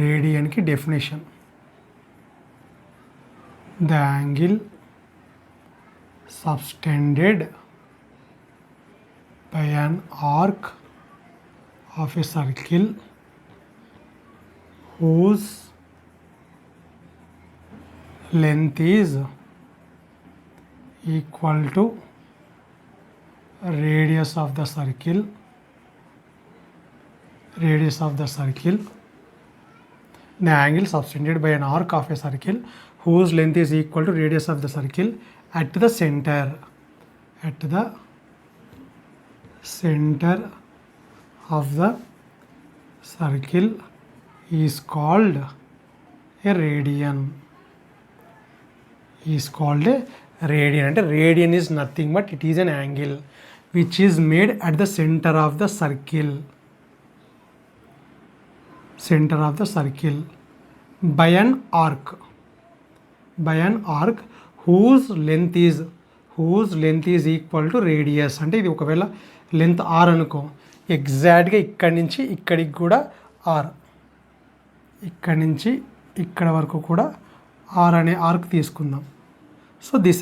రేడియన్కి definition the angle subtended by an arc of a circle whose length is equal to radius of the circle. The angle subtended by an arc of a circle whose length is equal to radius of the circle at the center of the circle is called a radian. అంటే radian is nothing but it is an angle which is made at the center of the circle by an arc whose length is equal to radius. అంటే ఇది ఒకవేళ length r అనుకో, ఎగ్జాక్ట్గా ఇక్కడి నుంచి ఇక్కడికి కూడా r, ఇక్కడి నుంచి ఇక్కడ వరకు కూడా r అనే ఆర్క్ తీసుకుందాం. So this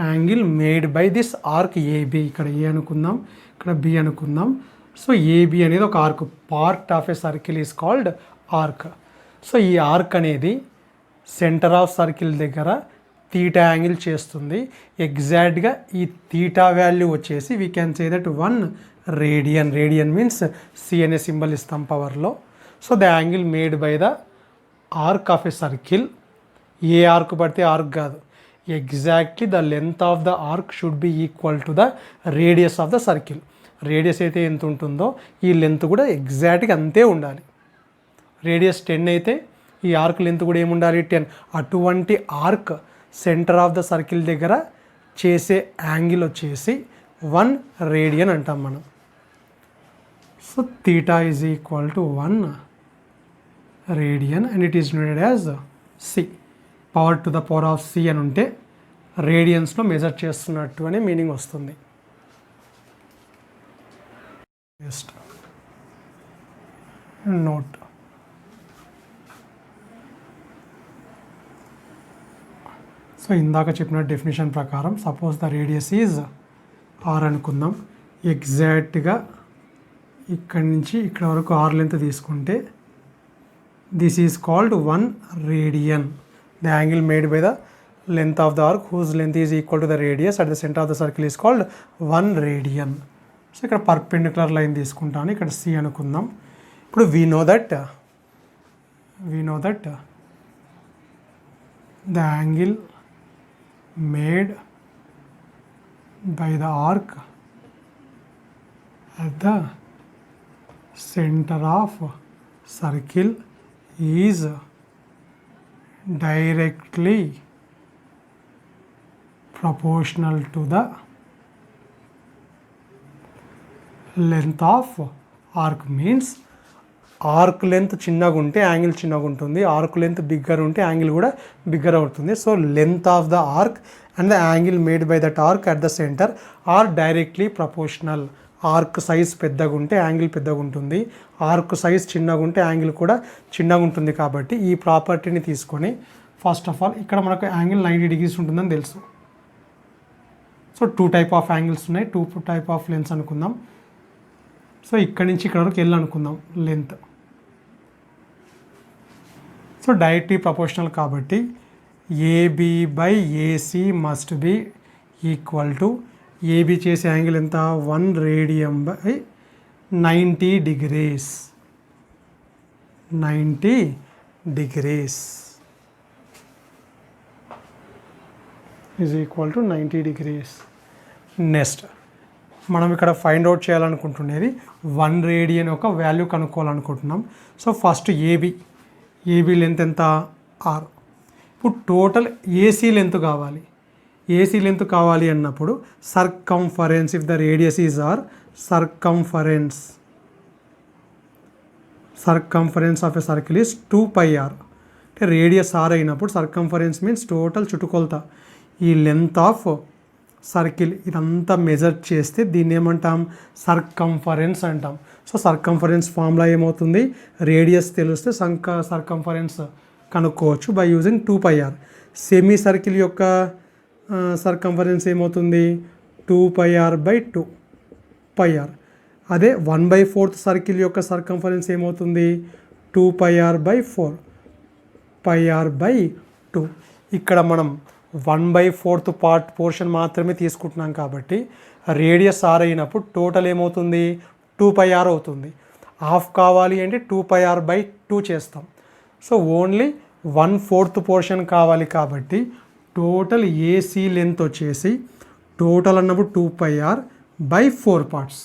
angle made by this arc AB, ఇక్కడ ఏ అనుకుందాం, ఇక్కడ బి అనుకుందాం. సో ఏబి అనేది ఒక arc, part of a circle is called arc. So ఈ ఆర్క్ అనేది సెంటర్ ఆఫ్ సర్కిల్ దగ్గర తీటా యాంగిల్ చేస్తుంది. ఎగ్జాక్ట్గా ఈ తీటా వాల్యూ వచ్చేసి we can say that 1 radian. Radian means C అనే సింబల్ ఇస్తాం పవర్లో. So the angle made by the arc of a circle, ఏ ఆర్క్ పడితే ఆర్క్ కాదు, exactly the length of the arc should be equal to the radius of the circle. Radius అయితే ఎంత ఉంటుందో ఈ లెంత్ కూడా ఎగ్జాక్ట్గా అంతే ఉండాలి. రేడియస్ 10 అయితే ఈ ఆర్క్ లెంత్ కూడా ఏముండాలి, 10. అటువంటి arc centre of the circle దగ్గర చేసే యాంగిల్ వచ్చేసి 1 రేడియన్ అంటాం మనం. So theta is equal to 1 radian and it is noted as C. Power to the power of C అని ఉంటే రేడియన్స్లో మెజర్ చేస్తున్నట్టు అనే మీనింగ్ వస్తుంది. Just note. సో ఇందాక చెప్పిన డెఫినేషన్ ప్రకారం suppose the radius is R అనుకుందాం. ఎగ్జాక్ట్గా ఇక్కడి నుంచి ఇక్కడ వరకు ఆర్ లెంత్ తీసుకుంటే this is called 1 radian. The angle made by the length of the arc whose length is equal to the radius at the centre of the circle is called 1 radian. So ఇక్కడ perpendicular line తీసుకుంటాను, ఇక్కడ C అనుకుందాం. ఇప్పుడు we know that the angle made by the arc at the center of circle is directly proportional to the length of arc. Means arc length చిన్నగా ఉంటే angle చిన్నగా ఉంటుంది, arc length bigger ఉంటే angle కూడా bigger అవుతుంది. So length of the arc and the angle made by that arc at the centre are directly proportional. Arc size పెద్దగా ఉంటే angle పెద్దగా ఉంటుంది, ఆర్క్ సైజ్ చిన్నగా ఉంటే యాంగిల్ కూడా చిన్నగా ఉంటుంది. కాబట్టి ఈ ప్రాపర్టీని తీసుకొని ఫస్ట్ ఆఫ్ ఆల్ ఇక్కడ మనకు యాంగిల్ 90 degrees ఉంటుందని తెలుసు. సో 2 type ఆఫ్ యాంగిల్స్ ఉన్నాయి, 2 type ఆఫ్ లెన్స్ అనుకుందాం. సో ఇక్కడ నుంచి ఇక్కడ వరకు ఎల్ అనుకుందాం లెంత్. సో డైరెక్ట్లీ ప్రపోర్షనల్ కాబట్టి AB by AC must be equal to, AB చేసే యాంగిల్ ఎంత, 1 radian by 90 degrees. 90 degrees is equal to 90 degrees. Next మనం ఇక్కడ ఫైండ్ అవుట్ చేయాలనుకుంటున్నది 1 రేడియన్ ఒక వాల్యూ కనుక్కోవాలనుకుంటున్నాం. సో ఫస్ట్ ఏబి లెంత్ ఎంత, ఆర్. ఇప్పుడు టోటల్ ఏసీ లెంత్ కావాలి. ఏసీ లెంత్ కావాలి అన్నప్పుడు circumference, if the radius is R, circumference of a circle is 2πr. అంటే రేడియస్ ఆర్ అయినప్పుడు సర్కంఫరెన్స్ మీన్స్ టోటల్ చుట్టుకొలత. ఈ లెంత్ ఆఫ్ సర్కిల్ ఇదంతా మెజర్ చేస్తే దీన్ని ఏమంటాం, సర్కంఫరెన్స్ అంటాం. సో సర్కంఫరెన్స్ ఫార్ములా ఏమవుతుంది, రేడియస్ తెలిస్తే సర్కంఫరెన్స్ కనుక్కోవచ్చు by using 2πr. Semi circle యొక్క సర్కంఫరెన్స్ ఏమవుతుంది 2πr/2 πr. అదే 1/4 సర్కిల్ యొక్క సర్కంఫరెన్స్ ఏమవుతుంది 2πr/4 πr/2. ఇక్కడ మనం 1/4 పోర్షన్ మాత్రమే తీసుకుంటున్నాం కాబట్టి రేడియస్ ఆర్ అయినప్పుడు టోటల్ ఏమవుతుంది 2πr అవుతుంది. హాఫ్ కావాలి అంటే 2πr/2 చేస్తాం. సో ఓన్లీ 1/4 పోర్షన్ కావాలి కాబట్టి టోటల్ ఏసీ లెంత్ వచ్చేసి టోటల్ అన్నప్పుడు 2πr/4 parts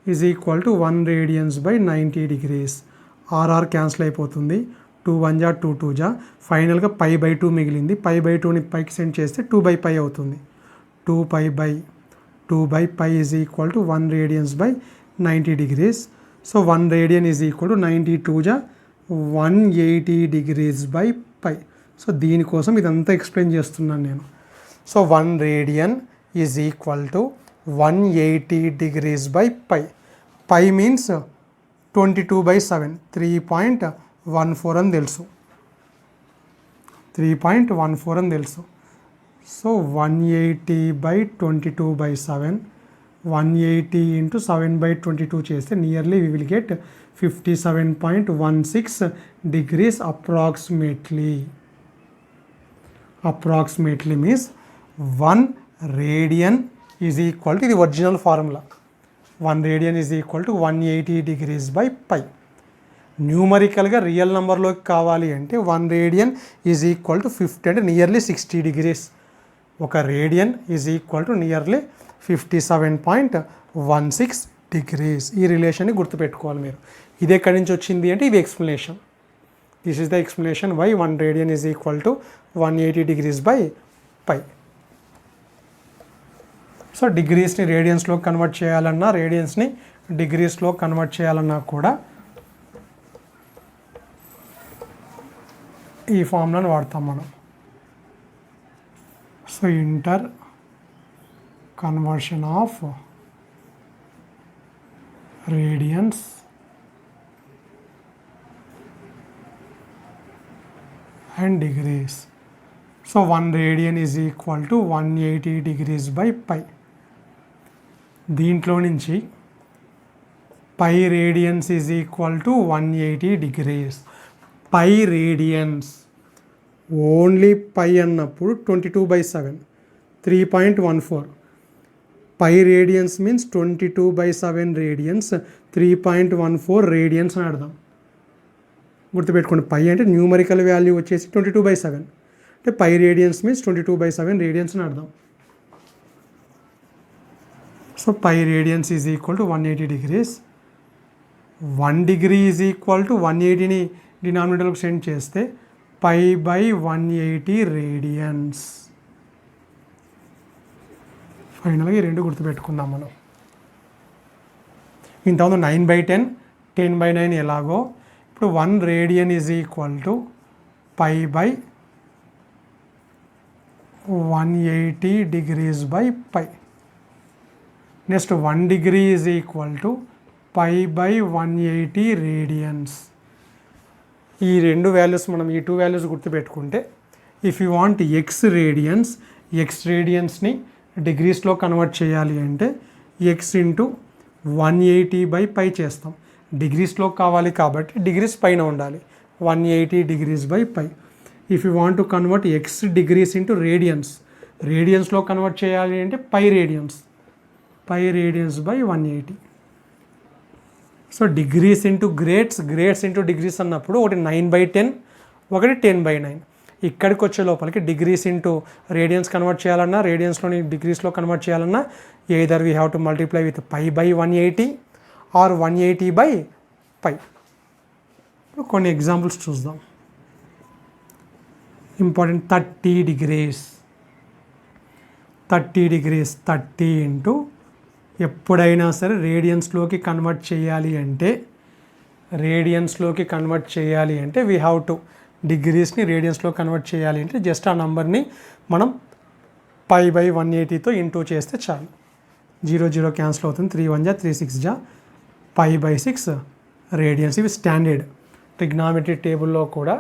is equal to 1 radians/90 degrees. RR cancel అయిపోతుంది. 2 1 జా 2 2 జా ఫైనల్గా π/2 మిగిలింది. π/2ని పైకి సెండ్ చేస్తే 2/π అవుతుంది. 2π/2/π is equal to 1 radians/90 degrees. So 1 radian is equal to 92 జా 180 degrees/π. సో దీనికోసం ఇదంతా ఎక్స్ప్లెయిన్ చేస్తున్నాను నేను. So 1 radian is equal to 180 degrees/π. Pi means 22/7 3.14 అని తెలుసు. 3.14 అని తెలుసు. సో 180/22/7 180 into 7/22 చేస్తే nearly we will get 57.16 degrees approximately. Approximately means 1 radian is equal to, ఇది original formula, 1 radian is equal to 180 degrees/π. న్యూమరికల్గా రియల్ నెంబర్లోకి కావాలి అంటే 1 radian ఈజ్ ఈక్వల్ టు 50 అంటే నియర్లీ 60 degrees. ఒక radian is equal to nearly 57.16 degrees. ఈ రిలేషన్ని గుర్తుపెట్టుకోవాలి మీరు. ఇది ఎక్కడి నుంచి వచ్చింది అంటే ఇది explanation. This is the explanation why 1 radian is equal to 180 degrees/π. So డిగ్రీస్ని రేడియన్స్లో కన్వర్ట్ చేయాలన్నా రేడియన్స్ని డిగ్రీస్లో కన్వర్ట్ చేయాలన్నా కూడా ఈ ఫార్ములాను వాడతాం మనం. So inter conversion of radians and degrees. So 1 radian is equal to 180 degrees/π. దీంట్లో నుంచి pi radians is equal to 180 degrees. Pi radians only pi అన్నప్పుడు 22/7 3.14. Pi radians means 22/7 radians 3.14 radians అని అర్థం. గుర్తుపెట్టుకోండి, పై అంటే న్యూమరికల్ వాల్యూ వచ్చేసి 22/7 అంటే పై రేడియన్స్ మీన్స్ 22/7 రేడియన్స్ అని అర్థం. So pi radians is equal to 180 degrees. 1 degree is equal to 180ని డినామినేటర్కి సెండ్ చేస్తే π/180 రేడియన్స్. ఫైనల్గా ఈ రెండు గుర్తుపెట్టుకుందాం మనం. ఇంతకుముందు 9/10 10/9 ఎలాగో ఇప్పుడు 1 radian is equal to π/180 degrees/π. Next 1 degree is equal to π/180 radians. ఈ రెండు వాల్యూస్ మనం ఈ 2 వాల్యూస్ గుర్తుపెట్టుకుంటే ఇఫ్ యూ వాంట్ ఎక్స్ రేడియన్స్ని డిగ్రీస్లో కన్వర్ట్ చేయాలి అంటే ఎక్స్ ఇంటూ 180/π చేస్తాం. డిగ్రీస్లో కావాలి కాబట్టి డిగ్రీస్ పైన ఉండాలి, 180 degrees/π. If you want to convert x degrees into రేడియన్స్లో కన్వర్ట్ చేయాలి అంటే pi radians. So degrees into grades into degrees అన్నప్పుడు ఒకటి 9/10 ఒకటి 10/9. ఇక్కడికి వచ్చే లోపలికి డిగ్రీస్ ఇంటూ రేడియన్స్ కన్వర్ట్ చేయాలన్నా రేడియన్స్లోని డిగ్రీస్లో కన్వర్ట్ చేయాలన్నా either we have to multiply with π/180 or 180/π. కొన్ని ఎగ్జాంపుల్స్ చూద్దాం. ఇంపార్టెంట్ 30 degrees 30 ఇంటూ ఎప్పుడైనా సరే రేడియన్స్లోకి కన్వర్ట్ చేయాలి అంటే వీ హ్యావ్ టు డిగ్రీస్ని రేడియన్స్లో కన్వర్ట్ చేయాలి అంటే జస్ట్ ఆ నెంబర్ని మనం π/180తో ఇంటూ చేస్తే చాలు. 0 క్యాన్సిల్ అవుతుంది. 3 1 జా 3 6 జా π/6 రేడియన్స్. ఇవి స్టాండర్డ్ ట్రిగ్నామెట్రీ టేబుల్లో కూడా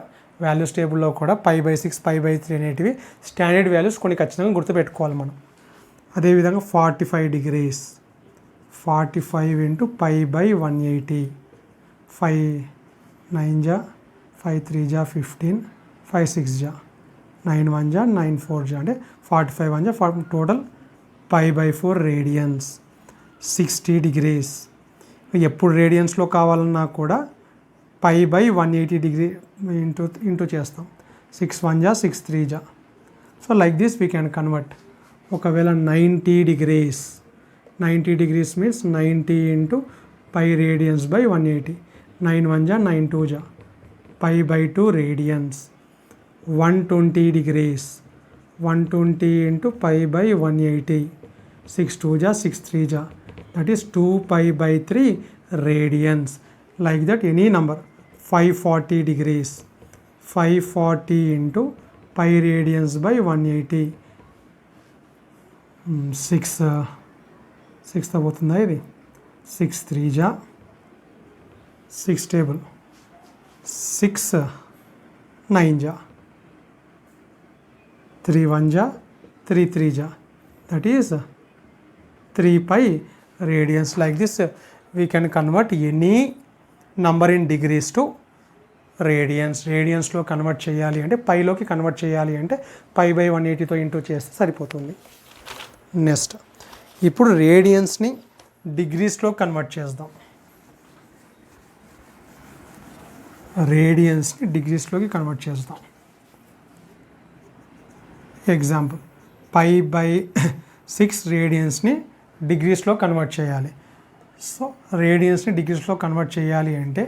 వాల్యూస్ టేబుల్లో కూడా π/6 π/3 అనేటివి స్టాండర్డ్ వాల్యూస్ కొన్ని ఖచ్చితంగా గుర్తుపెట్టుకోవాలి మనం. అదేవిధంగా 45 డిగ్రీస్ 45 ఇంటూ π/180 5 9 జా 5 3 జా 15 5 6 జా 9 1 జా 9 4 జా అంటే 45 1 జా టోటల్ π/4 రేడియన్స్. 60 డిగ్రీస్ ఎప్పుడు రేడియన్స్లో కావాలన్నా కూడా π/180 డిగ్రీ ఇంటూ చేస్తాం. 6 1 జా 6 3 జా. So like this we can convert. ఒకవేళ 90 degrees 90 degrees means 90 into π radians by 180. 9 1 జా 9 2 జా π/2 రేడియన్స్. 120 degrees 120 into π/180. 6 2 జా 6 3 జా that is 2π/3 radians. Like that any number. 540 degrees 540 into π radians by 180. 6 అవుతుందా ఇది 6 3 జా 6 టేబుల్ 6 9 జా 3 1 జా 3 3 జా that is 3π radians. Like this we can convert any number in degrees to radians. రేడియన్స్లో కన్వర్ట్ చేయాలి అంటే పైలోకి కన్వర్ట్ చేయాలి అంటే π/180తో ఇంటూ చేస్తే సరిపోతుంది. నెక్స్ట్ ఇప్పుడు రేడియన్స్ని డిగ్రీస్లో కన్వర్ట్ చేద్దాం. రేడియన్స్ని డిగ్రీస్లోకి కన్వర్ట్ చేద్దాం. ఎగ్జాంపుల్ π/6 రేడియన్స్ని డిగ్రీస్లో కన్వర్ట్ చేయాలి. సో రేడియన్స్ని డిగ్రీస్లో కన్వర్ట్ చేయాలి అంటే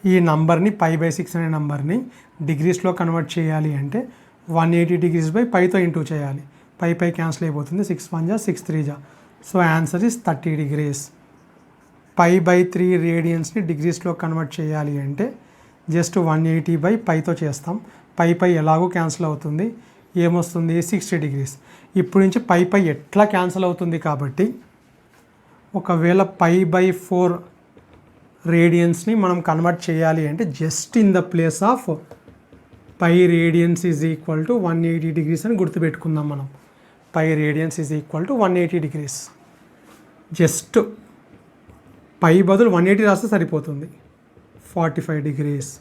ఈ నంబర్ని π/6 అనే నంబర్ని డిగ్రీస్లో కన్వర్ట్ చేయాలి అంటే 180 డిగ్రీస్ బై పైతో ఇంటూ చేయాలి. పై క్యాన్సిల్ అయిపోతుంది. 6 1 జా 6 3 జా. So answer is 30 degrees. π/3 రేడియన్స్ని డిగ్రీస్లో కన్వర్ట్ చేయాలి అంటే జస్ట్ 180 బై పైతో చేస్తాం. పై ఎలాగో క్యాన్సిల్ అవుతుంది. ఏమొస్తుంది 60 డిగ్రీస్. ఇప్పుడు నుంచి పై ఎట్లా క్యాన్సిల్ అవుతుంది కాబట్టి ఒకవేళ π/4 రేడియన్స్ని మనం కన్వర్ట్ చేయాలి అంటే just in the place of π radians is equal to 180 degrees అని గుర్తుపెట్టుకుందాం మనం. π radians is equal to 180 degrees. Just pi బదులు 180 రాస్తే సరిపోతుంది. 45 డిగ్రీస్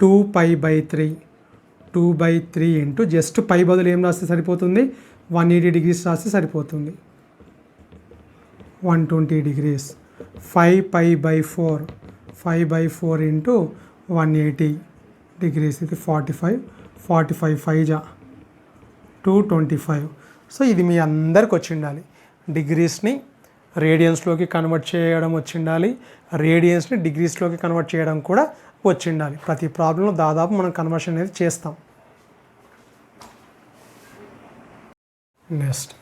2π/3 ఇంటూ జస్ట్ పై బదులు ఏం రాస్తే సరిపోతుంది 180 డిగ్రీస్ రాస్తే సరిపోతుంది. 120 డిగ్రీస్ 5π/4 ఇంటూ 180 డిగ్రీస్ ఇది 45 5 జా 225. సో ఇది మీ అందరికి వచ్చి ఉండాలి. డిగ్రీస్ని రేడియన్స్లోకి కన్వర్ట్ చేయడం వచ్చి ఉండాలి. రేడియన్స్ని డిగ్రీస్లోకి కన్వర్ట్ చేయడం కూడా వచ్చి ఉండాలి. ప్రతి ప్రాబ్లంలో దాదాపు మనం కన్వర్షన్ అనేది చేస్తాం. నెక్స్ట్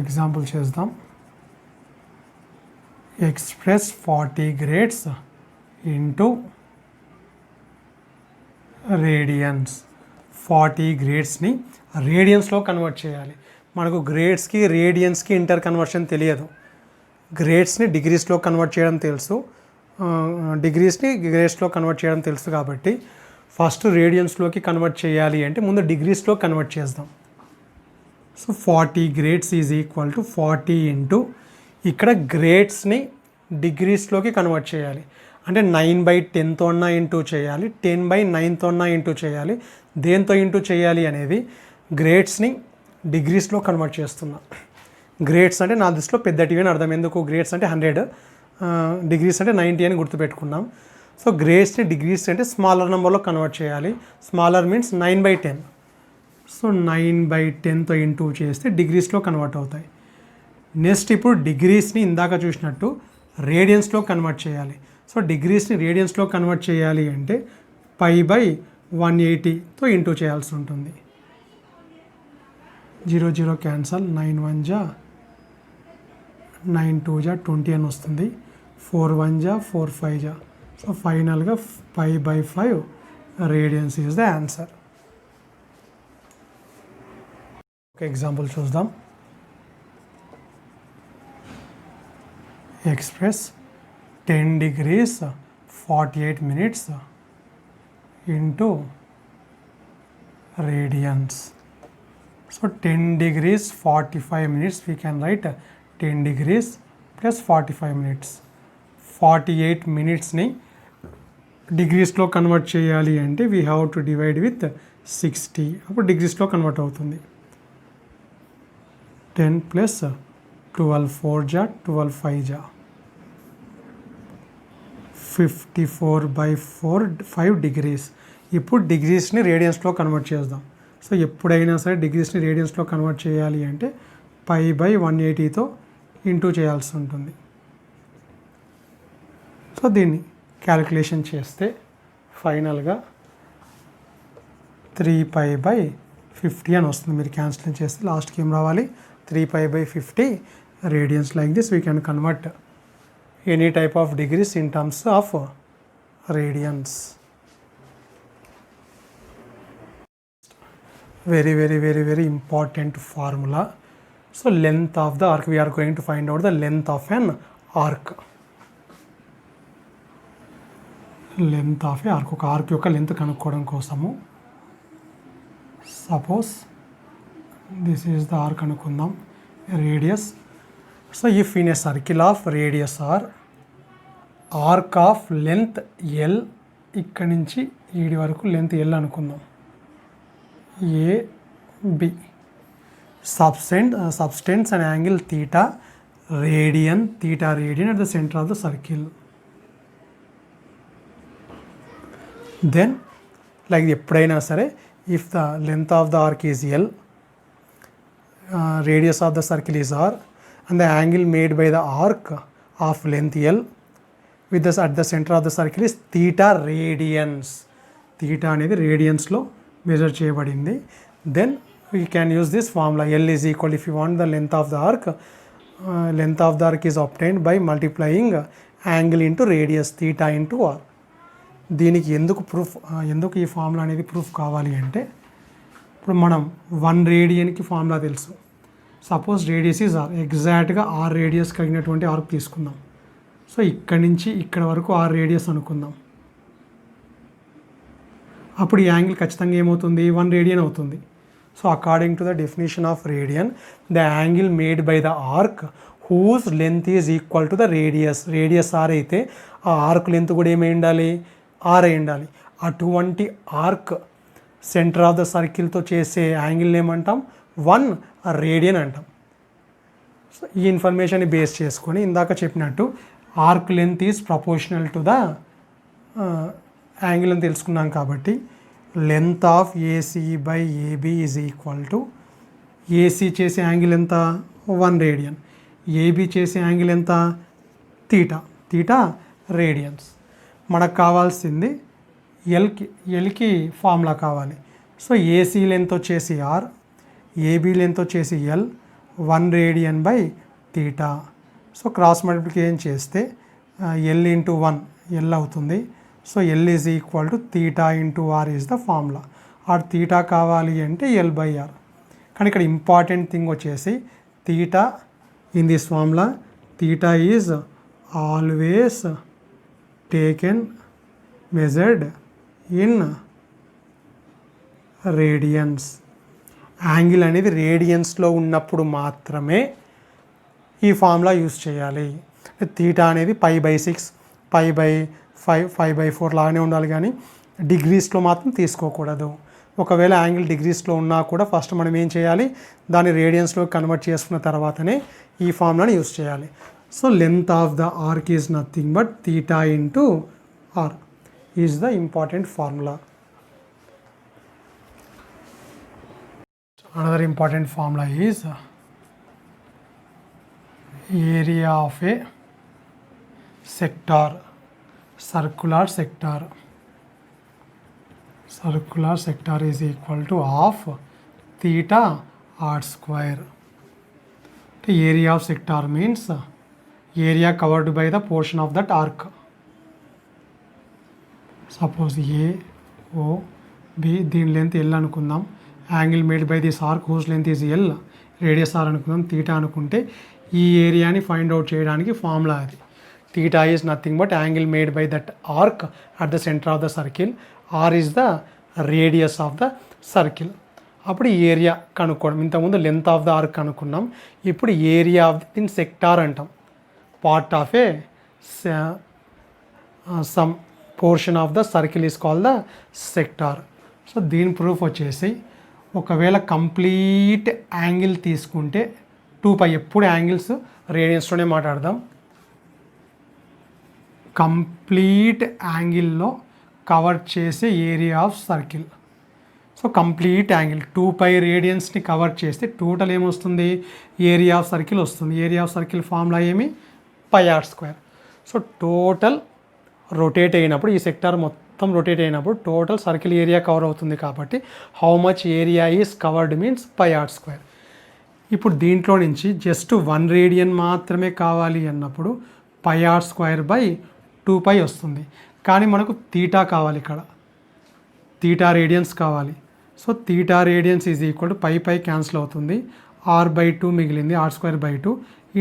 ఎగ్జాంపుల్ చేద్దాం. Express 40 grades into radians. 40 గ్రేడ్స్ని రేడియన్స్లో కన్వర్ట్ చేయాలి. మనకు గ్రేడ్స్కి రేడియన్స్కి ఇంటర్ కన్వర్షన్ తెలియదు. గ్రేడ్స్ని డిగ్రీస్లో కన్వర్ట్ చేయడం తెలుసు, డిగ్రీస్ని గ్రేడ్స్లో కన్వర్ట్ చేయడం తెలుసు. కాబట్టి ఫస్ట్ రేడియన్స్లోకి కన్వర్ట్ చేయాలి అంటే ముందు డిగ్రీస్లో కన్వర్ట్ చేద్దాం. So 40 grades is equal to 40 into ఇక్కడ గ్రేడ్స్ని డిగ్రీస్లోకి కన్వర్ట్ చేయాలి అంటే 9/10తో ఇంటూ చేయాలి, 10/9తో ఇంటూ చేయాలి. దేంతో ఇంటూ చేయాలి అనేది గ్రేడ్స్ని డిగ్రీస్లో కన్వర్ట్ చేస్తున్నా. గ్రేడ్స్ అంటే నా దృష్టిలో పెద్దటివి అని అర్థం. ఎందుకు గ్రేడ్స్ అంటే 100, డిగ్రీస్ అంటే 90 అని గుర్తుపెట్టుకున్నాం. సో గ్రేడ్స్ని డిగ్రీస్ అంటే స్మాలర్ నెంబర్లో కన్వర్ట్ చేయాలి. Smaller means 9/10. సో 9/10తో ఇంటూ చేస్తే డిగ్రీస్లో కన్వర్ట్ అవుతాయి. నెక్స్ట్ ఇప్పుడు డిగ్రీస్ని ఇందాక చూసినట్టు రేడియన్స్లో కన్వర్ట్ చేయాలి. సో డిగ్రీస్ని రేడియన్స్లో కన్వర్ట్ చేయాలి అంటే π/180తో ఇంటూ చేయాల్సి ఉంటుంది. 0 0 క్యాన్సల్. 9 1 జా 9 2 జా 20 అని వస్తుంది. 4 1 జా 4 5 జా. సో ఫైనల్గా π/5 రేడియన్స్ ఈజ్ ద ఆన్సర్. ఒక ఎగ్జాంపుల్ చూద్దాం. Express 10 degrees 48 minutes into radians. So 10 degrees 45 minutes we can write 10 degrees plus 45 minutes. 48 minutes-ని డిగ్రీస్లో convert చేయాలి అంటే we have to divide with 60. అప్పుడు డిగ్రీస్లో కన్వర్ట్ అవుతుంది. 10 ప్లస్ 12 4 జా 12 5 జా 54/4 డిగ్రీస్. ఇప్పుడు డిగ్రీస్ని రేడియన్స్లో కన్వర్ట్ చేద్దాం. సో ఎప్పుడైనా సరే డిగ్రీస్ని రేడియన్స్లో కన్వర్ట్ చేయాలి అంటే π/180తో ఇంటూ చేయాల్సి ఉంటుంది. సో దీన్ని క్యాలిక్యులేషన్ చేస్తే ఫైనల్గా 3π/50 అని వస్తుంది. మీరు క్యాన్సిల్ చేస్తే లాస్ట్కి ఏం రావాలి? 3π/50 radians. Like this we can convert any type of degrees in terms of radians. very important formula. So length of the arc, we are going to find out the length of an arc. Length of a arc, ఒక arc యొక్క length కనుక్కోవడం కోసము suppose this is the arc అనుకుందాం, radius. So if in a circle of radius R arc of length L, ఇక్కడి నుంచి ED వరకు length L అనుకుందాం, AB, subtends an angle theta radian at the center of the circle. Then like ఎప్పుడైనా సరే if the length of the arc is L, radius of the circle is R, and the angle made by the arc of length L with this at the center of the circle is theta radians. theta అనేది రేడియన్స్లో measure చేయబడింది. Then we can use this formula L is equal, if you want the length of the arc, length of the arc is obtained by multiplying angle into radius theta into R. దీనికి ఎందుకు ఈ formula అనేది proof కావాలి అంటే, ఇప్పుడు మనం 1 రేడియన్కి formula తెలుసు. Suppose radius is are, ఎగ్జాక్ట్గా ఆర్ రేడియస్ కలిగినటువంటి ఆర్క్ తీసుకుందాం. సో ఇక్కడి నుంచి ఇక్కడ వరకు ఆర్ రేడియస్ అనుకుందాం. అప్పుడు ఈ యాంగిల్ ఖచ్చితంగా ఏమవుతుంది? 1 రేడియన్ అవుతుంది. So according to the definition of radian, the angle made by the arc whose length is equal to the radius. Radius R అయితే ఆ ఆర్క్ లెంత్ కూడా ఏమై ఉండాలి? ఆర్ అయి ఉండాలి. అటువంటి ఆర్క్ సెంటర్ ఆఫ్ ద సర్కిల్తో చేసే యాంగిల్ ఏమంటాం? 1 రేడియన్ అంటాం. సో ఈ ఇన్ఫర్మేషన్ని బేస్ చేసుకొని ఇందాక చెప్పినట్టు arc length is proportional to the angle అని తెలుసుకున్నాం. కాబట్టి length of AC/AB is equal to, AC చేసే యాంగిల్ ఎంత? 1 రేడియన్. AB చేసే యాంగిల్ ఎంత? Theta radians. మనకు కావాల్సింది ఎల్కి ఫార్ములా కావాలి. సో AC లెంత్ వచ్చేసి R, AB లెంత్ వచ్చేసి L, 1 radian by theta. So cross multiplication చేస్తే L ఇంటూ 1 L అవుతుంది. So L is equal to theta into R is the formula. Are theta కావాలి అంటే L/R. కానీ ఇక్కడ important thing వచ్చేసి theta in this formula, theta is always taken measured in radians. Angle అనేది రేడియన్స్లో ఉన్నప్పుడు మాత్రమే ఈ ఫార్ములా యూస్ చేయాలి. థీటా అనేది π/6, π/5, 5/4 లాగానే ఉండాలి, కానీ డిగ్రీస్లో మాత్రం తీసుకోకూడదు. ఒకవేళ యాంగిల్ డిగ్రీస్లో ఉన్నా కూడా ఫస్ట్ మనం ఏం చేయాలి? దాన్ని రేడియన్స్లో కన్వర్ట్ చేసుకున్న తర్వాతనే ఈ ఫార్ములాని యూస్ చేయాలి. So length of the arc is nothing but theta into R is the important formula. Another important formula is area of a sector, circular sector. Circular sector is equal to half theta r square. The area of sector means area covered by the portion of that arc. Suppose A, O, B, దీని length L అనుకుందాం. Angle made by this arc whose length is L, radius R అనుకుందాం, theta అనుకుంటే ఈ ఏరియాని find out చేయడానికి formula అది. theta is nothing but angle made by that arc at the center of the circle. R is the radius of the circle. అప్పుడు area కనుక్కోవడం. ఇంతకుముందు length of the arc కనుక్కున్నాం. ఇప్పుడు area of దీని sector అంటాం. Part of A some portion of the circle is called the sector. So దీని proof వచ్చేసి ఒకవేళ complete angle తీసుకుంటే 2π, ఎప్పుడు యాంగిల్స్ రేడియన్స్లోనే మాట్లాడదాం. కంప్లీట్ యాంగిల్లో కవర్ చేసే area of circle. So complete angle 2π రేడియన్స్ని కవర్ చేస్తే టోటల్ ఏమొస్తుంది, ఏరియా ఆఫ్ సర్కిల్ వస్తుంది. ఏరియా ఆఫ్ సర్కిల్ ఫార్ములా ఏమి, πr². సో టోటల్ రొటేట్ అయినప్పుడు, ఈ సెక్టార్ మొత్తం రొటేట్ అయినప్పుడు టోటల్ సర్కిల్ ఏరియా కవర్ అవుతుంది. కాబట్టి how much area is covered means πr². ఇప్పుడు దీంట్లో నుంచి జస్ట్ 1 రేడియన్ మాత్రమే కావాలి అన్నప్పుడు πr²/2π వస్తుంది. కానీ మనకు తీటా కావాలి, ఇక్కడ తీటా రేడియన్స్ కావాలి. So theta radians is equal to pi cancel అవుతుంది, r/2 మిగిలింది, r²/2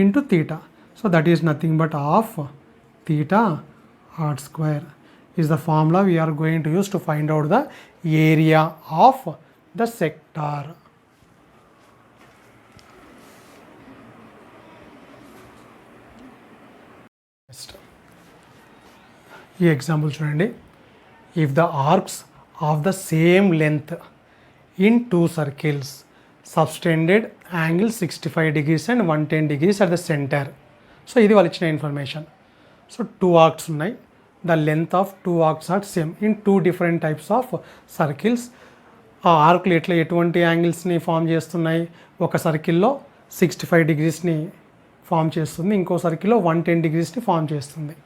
into theta. So that is nothing but half theta r² is the formula we are going to use to find out the area of the sector. ఈ example చూడండి. If the arcs of the same length in 2 circles subtended angle 65 degrees and 110 degrees at the centre. So ఇది వాళ్ళు ఇచ్చిన information. So 2 arcs ఉన్నాయి. The length of 2 arcs are same in 2 different types of circles. ఆ ఆర్క్లు ఎటువంటి యాంగిల్స్ని form చేస్తున్నాయి, ఒక సర్కిల్లో 65 degreesని ఫామ్ చేస్తుంది, ఇంకో సర్కిల్లో 110 degreesని ఫామ్ చేస్తుంది.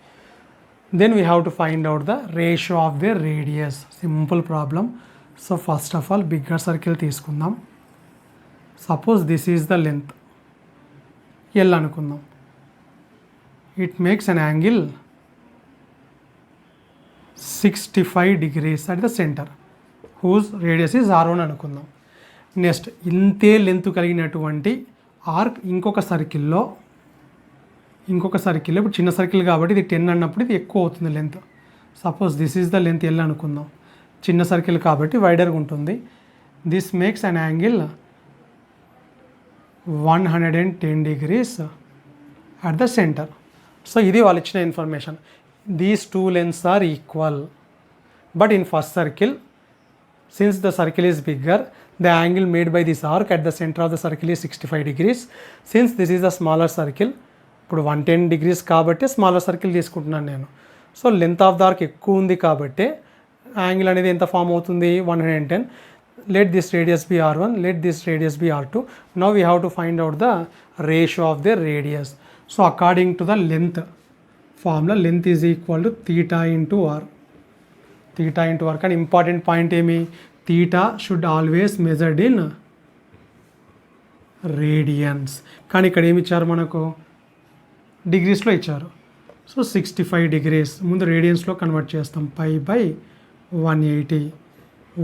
Then we have to find out the ratio of the radius. Simple problem. So first of all bigger circle తీసుకుందాం. Suppose this is the length L అనుకుందాం. It makes an angle 65 degrees at the centre, whose radius is r1 అనుకుందాం. Next ఇంతే length కలిగినటువంటి arc ఇంకొక సర్కిల్లో ఇప్పుడు చిన్న circle కాబట్టి ఇది 10 అన్నప్పుడు ఇది ఎక్కువ అవుతుంది length. Suppose this is the length L అనుకుందాం. చిన్న సర్కిల్ కాబట్టి వైడర్గా ఉంటుంది. This makes an angle 110 degrees at the centre. So ఇది వాళ్ళు ఇచ్చిన information. These 2 lengths are equal, but in first circle since the circle is bigger, the angle made by this arc at the center of the circle is 65 degrees. Since this is a smaller circle, ఇప్పుడు 110 degrees కాబట్టి smaller circle తీసుకుంటున్నాను నేను. So length of the arc ఎక్కువ ఉంది కాబట్టి angle అనేది ఎంత form అవుతుంది, 110. Let this radius be r1, let this radius be r2. Now we have to find out the ratio of the radius. So according to the length formula, length is equal to theta into R. Theta into R. కానీ important point ఏమి, theta should always measured in radians. కానీ ఇక్కడ ఏమి ఇచ్చారు మనకు, డిగ్రీస్లో ఇచ్చారు. So 65 degrees ముందు రేడియన్స్లో convert చేస్తాం. π/180,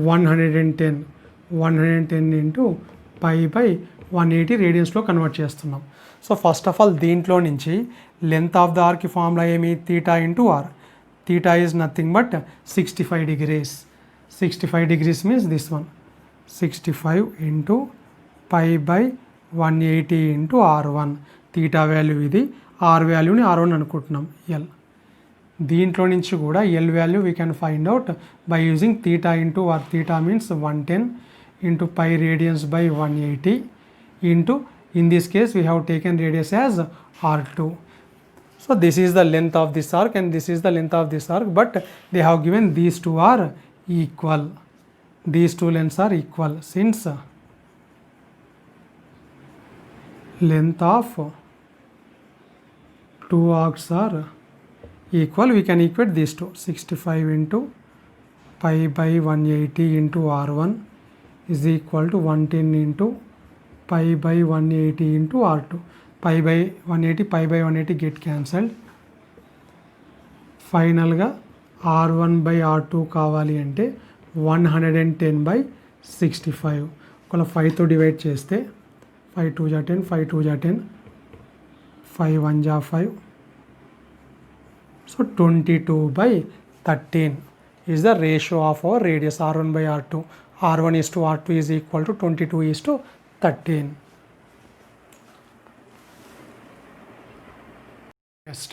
110 ఇంటూ π/180 రేడియన్స్లో కన్వర్ట్ చేస్తున్నాం. సో ఫస్ట్ ఆఫ్ ఆల్ దీంట్లో నుంచి లెంత్ ఆఫ్ ద ఆర్కి ఫార్ములా ఏమి, theta into R. Theta is nothing but 65 degrees. 65 degrees means this one, 65 into π/180 into r1. Theta value ఇది, ఆర్ వాల్యూని r1 అనుకుంటున్నాం, ఎల్. దీంట్లో నుంచి కూడా L value we can find out by using theta into R. Theta means 110 into π radians/180 into, in this case we have taken radius as r2. So this is the length of this arc and this is the length of this arc, but they have given these two are equal. These two lengths are equal. Since length of 2 arcs are equal, we can equate these two. 65 into π/180 into r1 is equal to 110 into π/180 into r2. π/180 get cancelled. ఫైనల్గా r1/r2 కావాలి అంటే 110/65. ఒకవేళ 5తో divide చేస్తే 5 2 10, 5 2 10, 5 1 5, So 22/13 is the ratio of our radius R1 by R2. R1 is to R2 is equal to 22 is to 13. Next,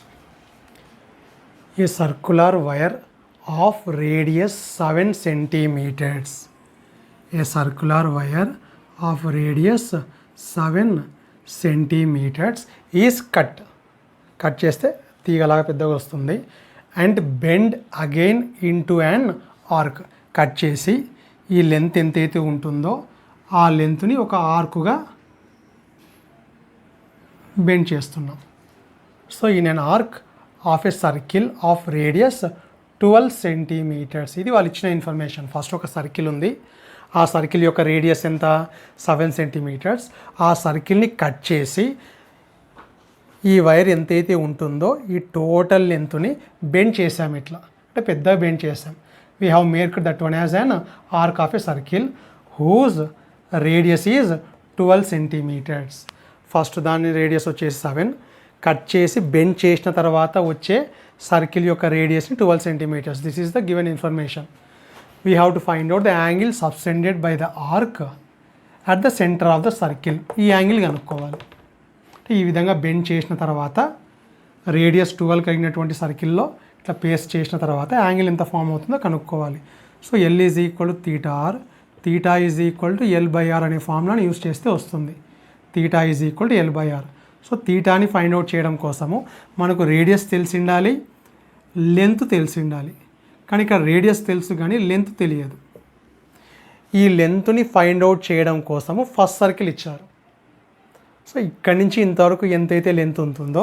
a circular wire of radius 7 centimeters. A circular wire of radius 7 centimeters is cut. Cut చేస్తే తీగలాగా పెద్దగా వస్తుంది. And bend again into an arc. Cut చేసి ఈ length ఎంతైతే ఉంటుందో ఆ లెంత్ని ఒక ఆర్కుగా బెండ్ చేస్తున్నాం. So in an arc of a circle of radius 12 centimeters. ఇది వాళ్ళు ఇచ్చిన ఇన్ఫర్మేషన్. ఫస్ట్ ఒక సర్కిల్ ఉంది, ఆ సర్కిల్ యొక్క రేడియస్ ఎంత 7 సెంటీమీటర్స్. ఆ సర్కిల్ని కట్ చేసి ఈ వైర్ ఎంతైతే ఉంటుందో ఈ టోటల్ లెంత్ని బెండ్ చేసాం. ఇట్లా అంటే పెద్దగా బెండ్ చేసాం. We have maked that one as an arc of a circle whose radius is 12 centimetres. First దాని రేడియస్ వచ్చేసి 7, కట్ చేసి బెండ్ చేసిన తర్వాత వచ్చే సర్కిల్ యొక్క రేడియస్ని 12 centimetres. This is the given information. We have to find out the angle subtended by the arc at the centre of the circle. ఈ angle కనుక్కోవాలి. ఈ విధంగా బెండ్ చేసిన తర్వాత రేడియస్ 12 కలిగినటువంటి సర్కిల్లో ఇట్లా పేస్ట్ చేసిన తర్వాత యాంగిల్ ఎంత ఫామ్ అవుతుందో కనుక్కోవాలి. So L is equal to theta R, theta is equal to L by R అనే ఫార్ములాని యూస్ చేస్తే వస్తుంది. Theta is equal to L by R. So తీటాని ఫైండ్ అవుట్ చేయడం కోసము మనకు రేడియస్ తెలిసి ఉండాలి, లెంత్ తెలిసి ఉండాలి. కానీ ఇక్కడ రేడియస్ తెలుసు కానీ లెంత్ తెలియదు. ఈ లెంత్ని ఫైండ్ అవుట్ చేయడం కోసము ఫస్ట్ సర్కిల్ ఇచ్చారు. సో ఇక్కడి నుంచి ఇంతవరకు ఎంతైతే లెంత్ ఉంటుందో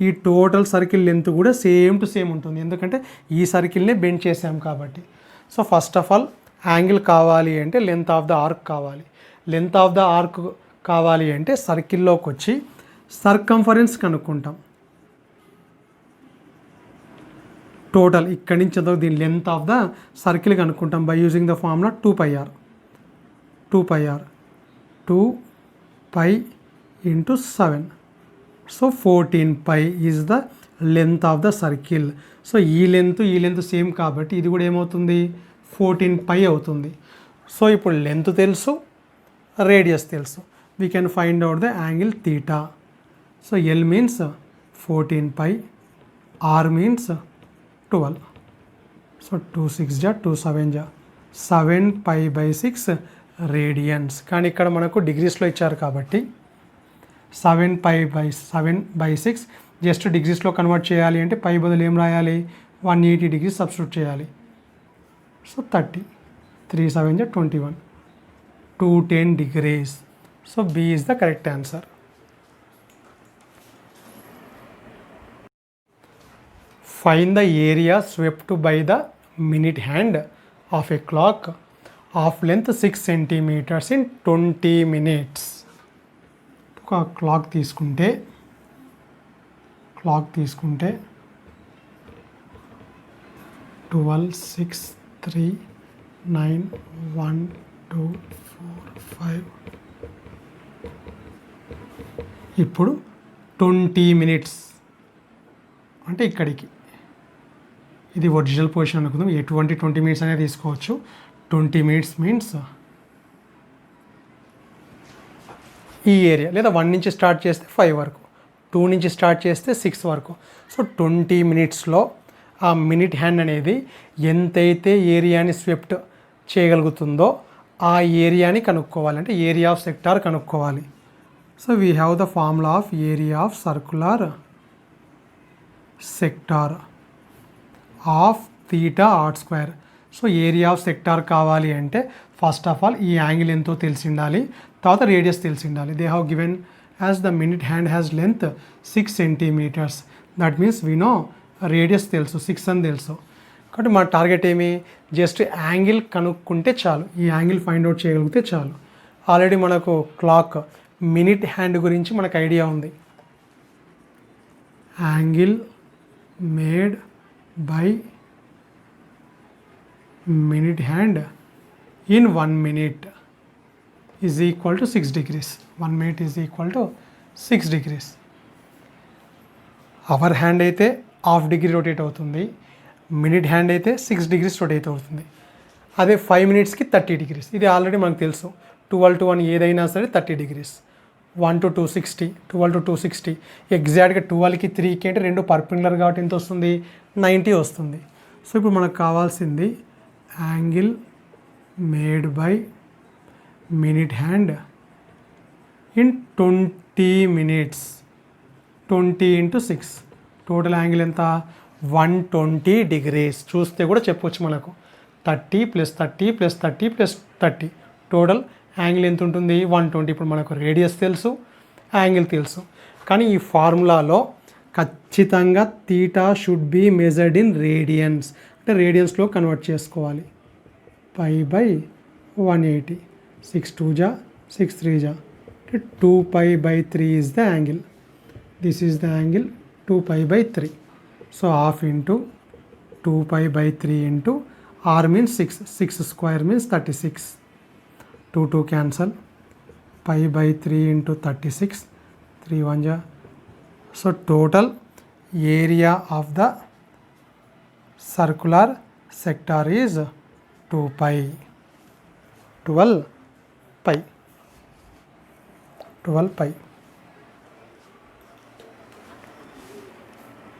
ఈ టోటల్ సర్కిల్ లెంత్ కూడా సేమ్ టు సేమ్ ఉంటుంది, ఎందుకంటే ఈ సర్కిల్నే బెండ్ చేసాం కాబట్టి. So first of all angle కావాలి అంటే లెంత్ ఆఫ్ ద ఆర్క్ కావాలి. లెంత్ ఆఫ్ ద ఆర్క్ కావాలి అంటే సర్కిల్లోకి వచ్చి సర్కంఫరెన్స్ కనుక్కుంటాం. టోటల్ ఇక్కడి నుంచి దీని లెంత్ ఆఫ్ ద సర్కిల్ కనుక్కుంటాం by using the formula 2πr. 2π into 7. So 14π is the length of the circle. So ఈ లెంత్ సేమ్ కాబట్టి ఇది కూడా ఏమవుతుంది 14π అవుతుంది. సో ఇప్పుడు లెంత్ తెలుసు, రేడియస్ తెలుసు. We can find out the angle theta. So L means 14π, R means 12. So 2 6 జా 2 7 జా 7π/6 రేడియన్స్. కానీ ఇక్కడ మనకు డిగ్రీస్లో ఇచ్చారు కాబట్టి 7π/6 జస్ట్ డిగ్రీస్లో కన్వర్ట్ చేయాలి అంటే పై బదులు ఏం రాయాలి 180 డిగ్రీస్ సబ్స్టిట్యూట్ చేయాలి. సో 30, 3 7 జా 21, 210 degrees. So B is the correct answer. Find the area swept by the minute hand of a clock of length 6 centimeters in 20 minutes. ఒక క్లాక్ తీసుకుంటే 12 6 3 9 1 2 4 5. ఇప్పుడు 20 minutes అంటే ఇక్కడికి ఇది ఒరిజినల్ పొజిషన్ అనుకుందాం. ఎటువంటి 20 minutes అనేది తీసుకోవచ్చు. 20 minutes మీన్స్ ఈ ఏరియా, లేదా 1 నుంచి స్టార్ట్ చేస్తే 5 వరకు, 2 నుంచి స్టార్ట్ చేస్తే 6 వరకు. సో 20 minutesలో ఆ మినిట్ హ్యాండ్ అనేది ఎంతైతే ఏరియాని స్వెప్ట్ చేయగలుగుతుందో ఆ ఏరియాని కనుక్కోవాలి, అంటే ఏరియా ఆఫ్ సెక్టార్ కనుక్కోవాలి. So we have the formula of area of circular sector of theta R square. So area of sector కావాలి అంటే ఫస్ట్ ఆఫ్ ఆల్ ఈ యాంగిల్ ఎంతో తెలిసి ఉండాలి, తర్వాత రేడియస్ తెలిసి ఉండాలి. They have given as the minute hand has length 6 centimeters. That means we know radius తెలుసు 6 అని తెలుసు. కాబట్టి మన టార్గెట్ ఏమి, జస్ట్ యాంగిల్ కనుక్కుంటే చాలు, ఈ యాంగిల్ ఫైండ్ అవుట్ చేయగలిగితే చాలు. ఆల్రెడీ మనకు క్లాక్ మినిట్ హ్యాండ్ గురించి మనకు ఐడియా ఉంది. Angle made by minute hand in 1 minute is equal to 6 degrees. 1 minute is equal to 6 degrees. Hour hand అయితే హాఫ్ డిగ్రీ రొటేట్ అవుతుంది. మినిట్ హ్యాండ్ అయితే 6 degrees rotate అవుతుంది. అదే 5 minutesకి 30 degrees. ఇది ఆల్రెడీ మనకు తెలుసు. 12 to 1 ఏదైనా సరే 30 degrees. 1 to 260, 12 to 260. ఎగ్జాక్ట్గా 12కి 3కి అంటే రెండు పర్పెండిక్యులర్ కాబట్టి ఎంత వస్తుంది, 90 వస్తుంది. సో ఇప్పుడు మనకు కావాల్సింది angle made by minute hand in 20 minutes. 20 into 6 total angle ఎంత, 120 degrees. చూస్తే కూడా చెప్పొచ్చు మనకు 30 + 30 + 30 + 30 టోటల్ యాంగిల్ ఎంత ఉంటుంది, 120. ఇప్పుడు మనకు రేడియస్ తెలుసు, యాంగిల్ తెలుసు. కానీ ఈ ఫార్ములాలో ఖచ్చితంగా theta should be measured in radians, అంటే రేడియన్స్లో కన్వర్ట్ చేసుకోవాలి. π/180, 6 2 జా 6 3 జా, 2π/3 is the angle. This is the angle 2π/3. So half into 2π/3 into r means 6. 6 square means 36. 2 cancel. π/3 into 36. 3 1 ja. So total area of the circular sector is 2π. 12 pi.